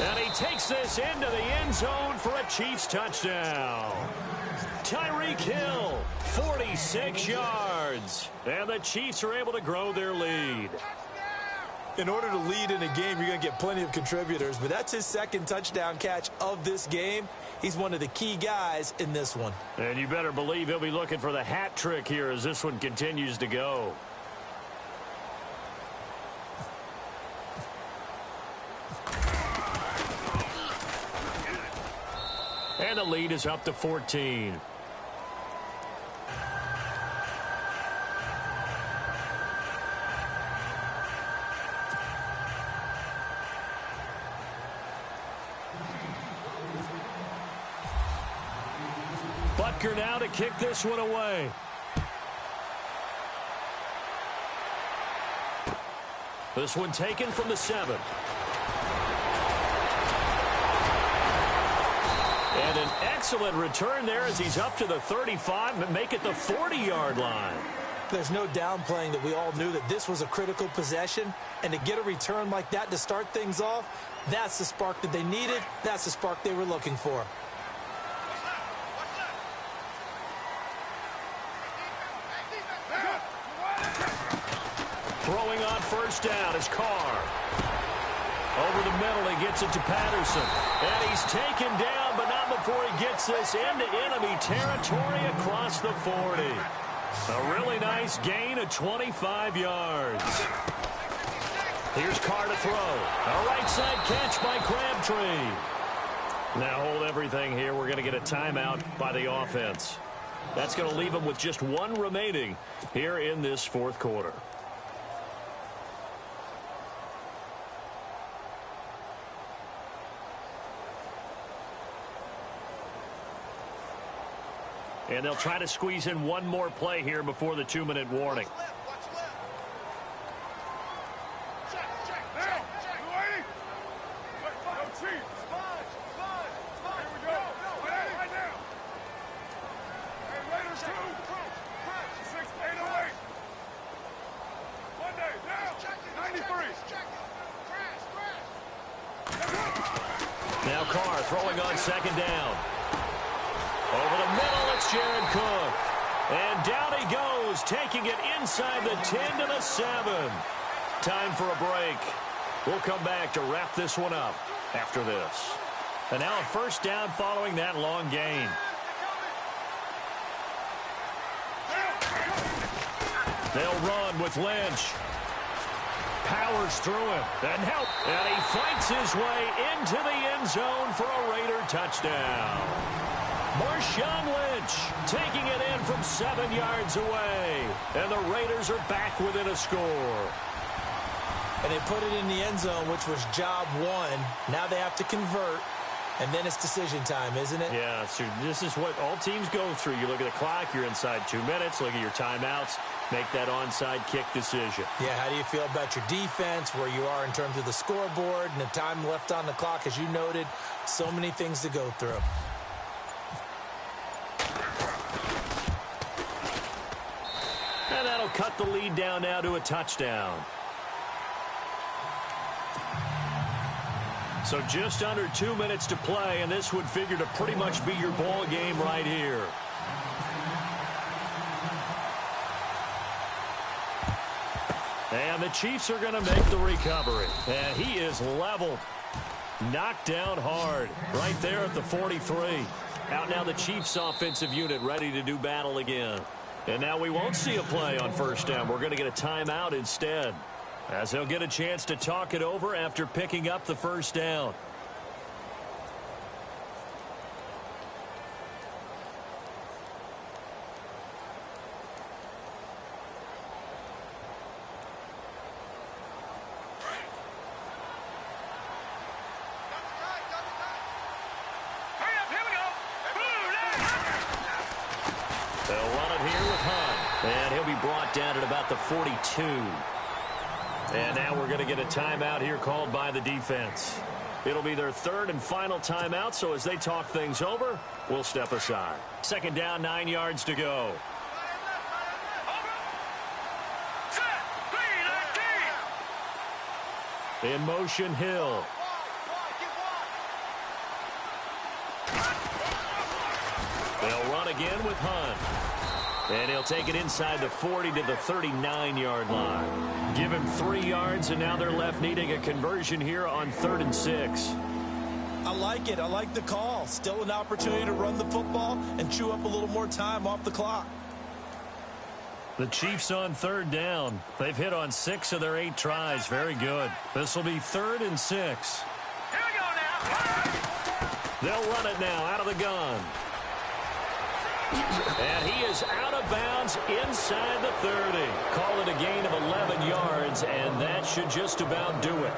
And he takes this into the end zone for a Chiefs touchdown. Tyreek Hill, 46 yards. And the Chiefs are able to grow their lead. In order to lead in a game, you're going to get plenty of contributors, but that's his 2nd touchdown catch of this game. He's one of the key guys in this one. And you better believe he'll be looking for the hat trick here as this one continues to go. And the lead is up to 14. Butker now to kick this one away. This one taken from the 7. And an excellent return there as he's up to the 35 and make it the 40-yard line. There's no downplaying that we all knew that this was a critical possession, and to get a return like that to start things off, that's the spark that they needed. That's the spark they were looking for. Throwing on 1st down is Carr. Over the middle, he gets it to Patterson. And he's taken down, but not before he gets this into enemy territory across the 40. A really nice gain of 25 yards. Here's Carr to throw. A right side catch by Crabtree. Now hold everything here. We're going to get a timeout by the offense. That's going to leave them with just 1 remaining here in this 4th quarter. And they'll try to squeeze in 1 more play here before the 2-minute warning. Now Carr throwing on 2nd down. Over the middle, it's Jared Cook. And down he goes, taking it inside the 10 to the 7. Time for a break. We'll come back to wrap this one up after this. And now a 1st down following that long gain. They'll run with Lynch. Powers through him. And he fights his way into the end zone for a Raider touchdown. Marshawn Lynch taking it in from 7 yards away. And the Raiders are back within a score. And they put it in the end zone, which was job 1. Now they have to convert. And then it's decision time, isn't it? Yeah, so this is what all teams go through. You look at the clock, you're inside 2 minutes, look at your timeouts, make that onside kick decision. Yeah, how do you feel about your defense, where you are in terms of the scoreboard, and the time left on the clock, as you noted, so many things to go through. And that'll cut the lead down now to a touchdown. So just under 2 minutes to play, and this would figure to pretty much be your ball game right here. And the Chiefs are going to make the recovery. And he is leveled. Knocked down hard right there at the 43. Out now the Chiefs offensive unit ready to do battle again. And now we won't see a play on first down. We're going to get a timeout instead, as they'll get a chance to talk it over after picking up the first down. Down at about the 42. And now we're going to get a timeout here called by the defense. It'll be their third and final timeout, so as they talk things over, we'll step aside. Second down, 9 yards to go. In motion, Hill. They'll run again with Hunt. And he'll take it inside the 40 to the 39-yard line. Give him 3 yards, and now they're left needing a conversion here on 3rd and 6. I like it. I like the call. Still an opportunity to run the football and chew up a little more time off the clock. The Chiefs on 3rd down. They've hit on 6 of their 8 tries. Very good. This will be 3rd and 6. Here we go now. They'll run it now out of the gun. And he is out of bounds inside the 30. Call it a gain of 11 yards, and that should just about do it.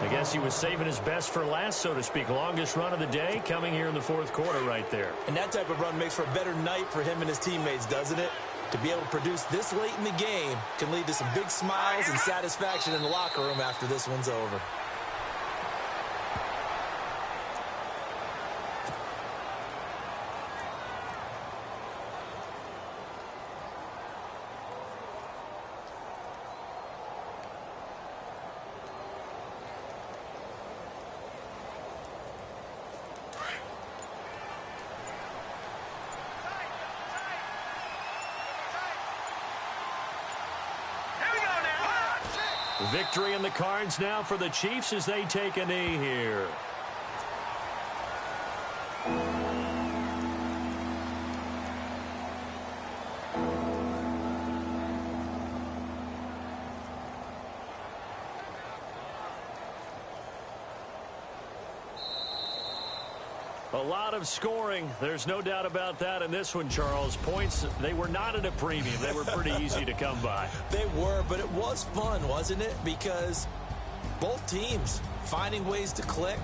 I guess he was saving his best for last, so to speak. Longest run of the day coming here in the 4th quarter right there. And that type of run makes for a better night for him and his teammates, doesn't it? To be able to produce this late in the game can lead to some big smiles and satisfaction in the locker room after this one's over. Victory in the cards now for the Chiefs as they take a knee here. A lot of scoring. There's no doubt about that in this one, Charles. Points, they were not at a premium. They were pretty easy to come by. They were, but it was fun, wasn't it? Because both teams finding ways to click.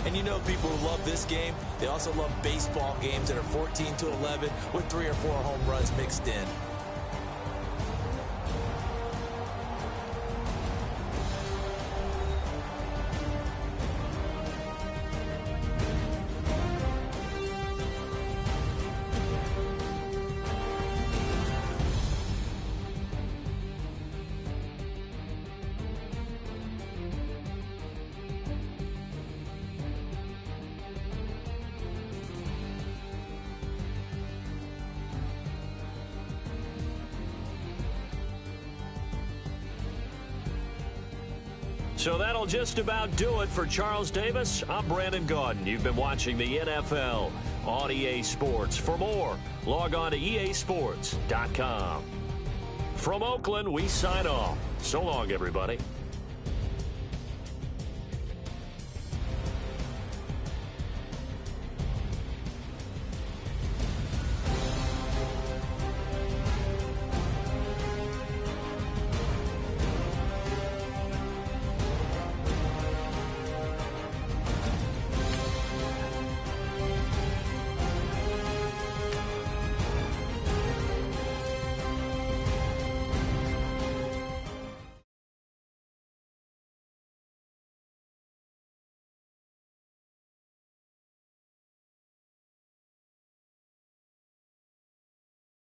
And you know people who love this game, they also love baseball games that are 14-11 with 3 or 4 home runs mixed in. So that'll just about do it for Charles Davis. I'm Brandon Gaudin. You've been watching the NFL on EA Sports. For more, log on to easports.com. From Oakland, we sign off. So long, everybody.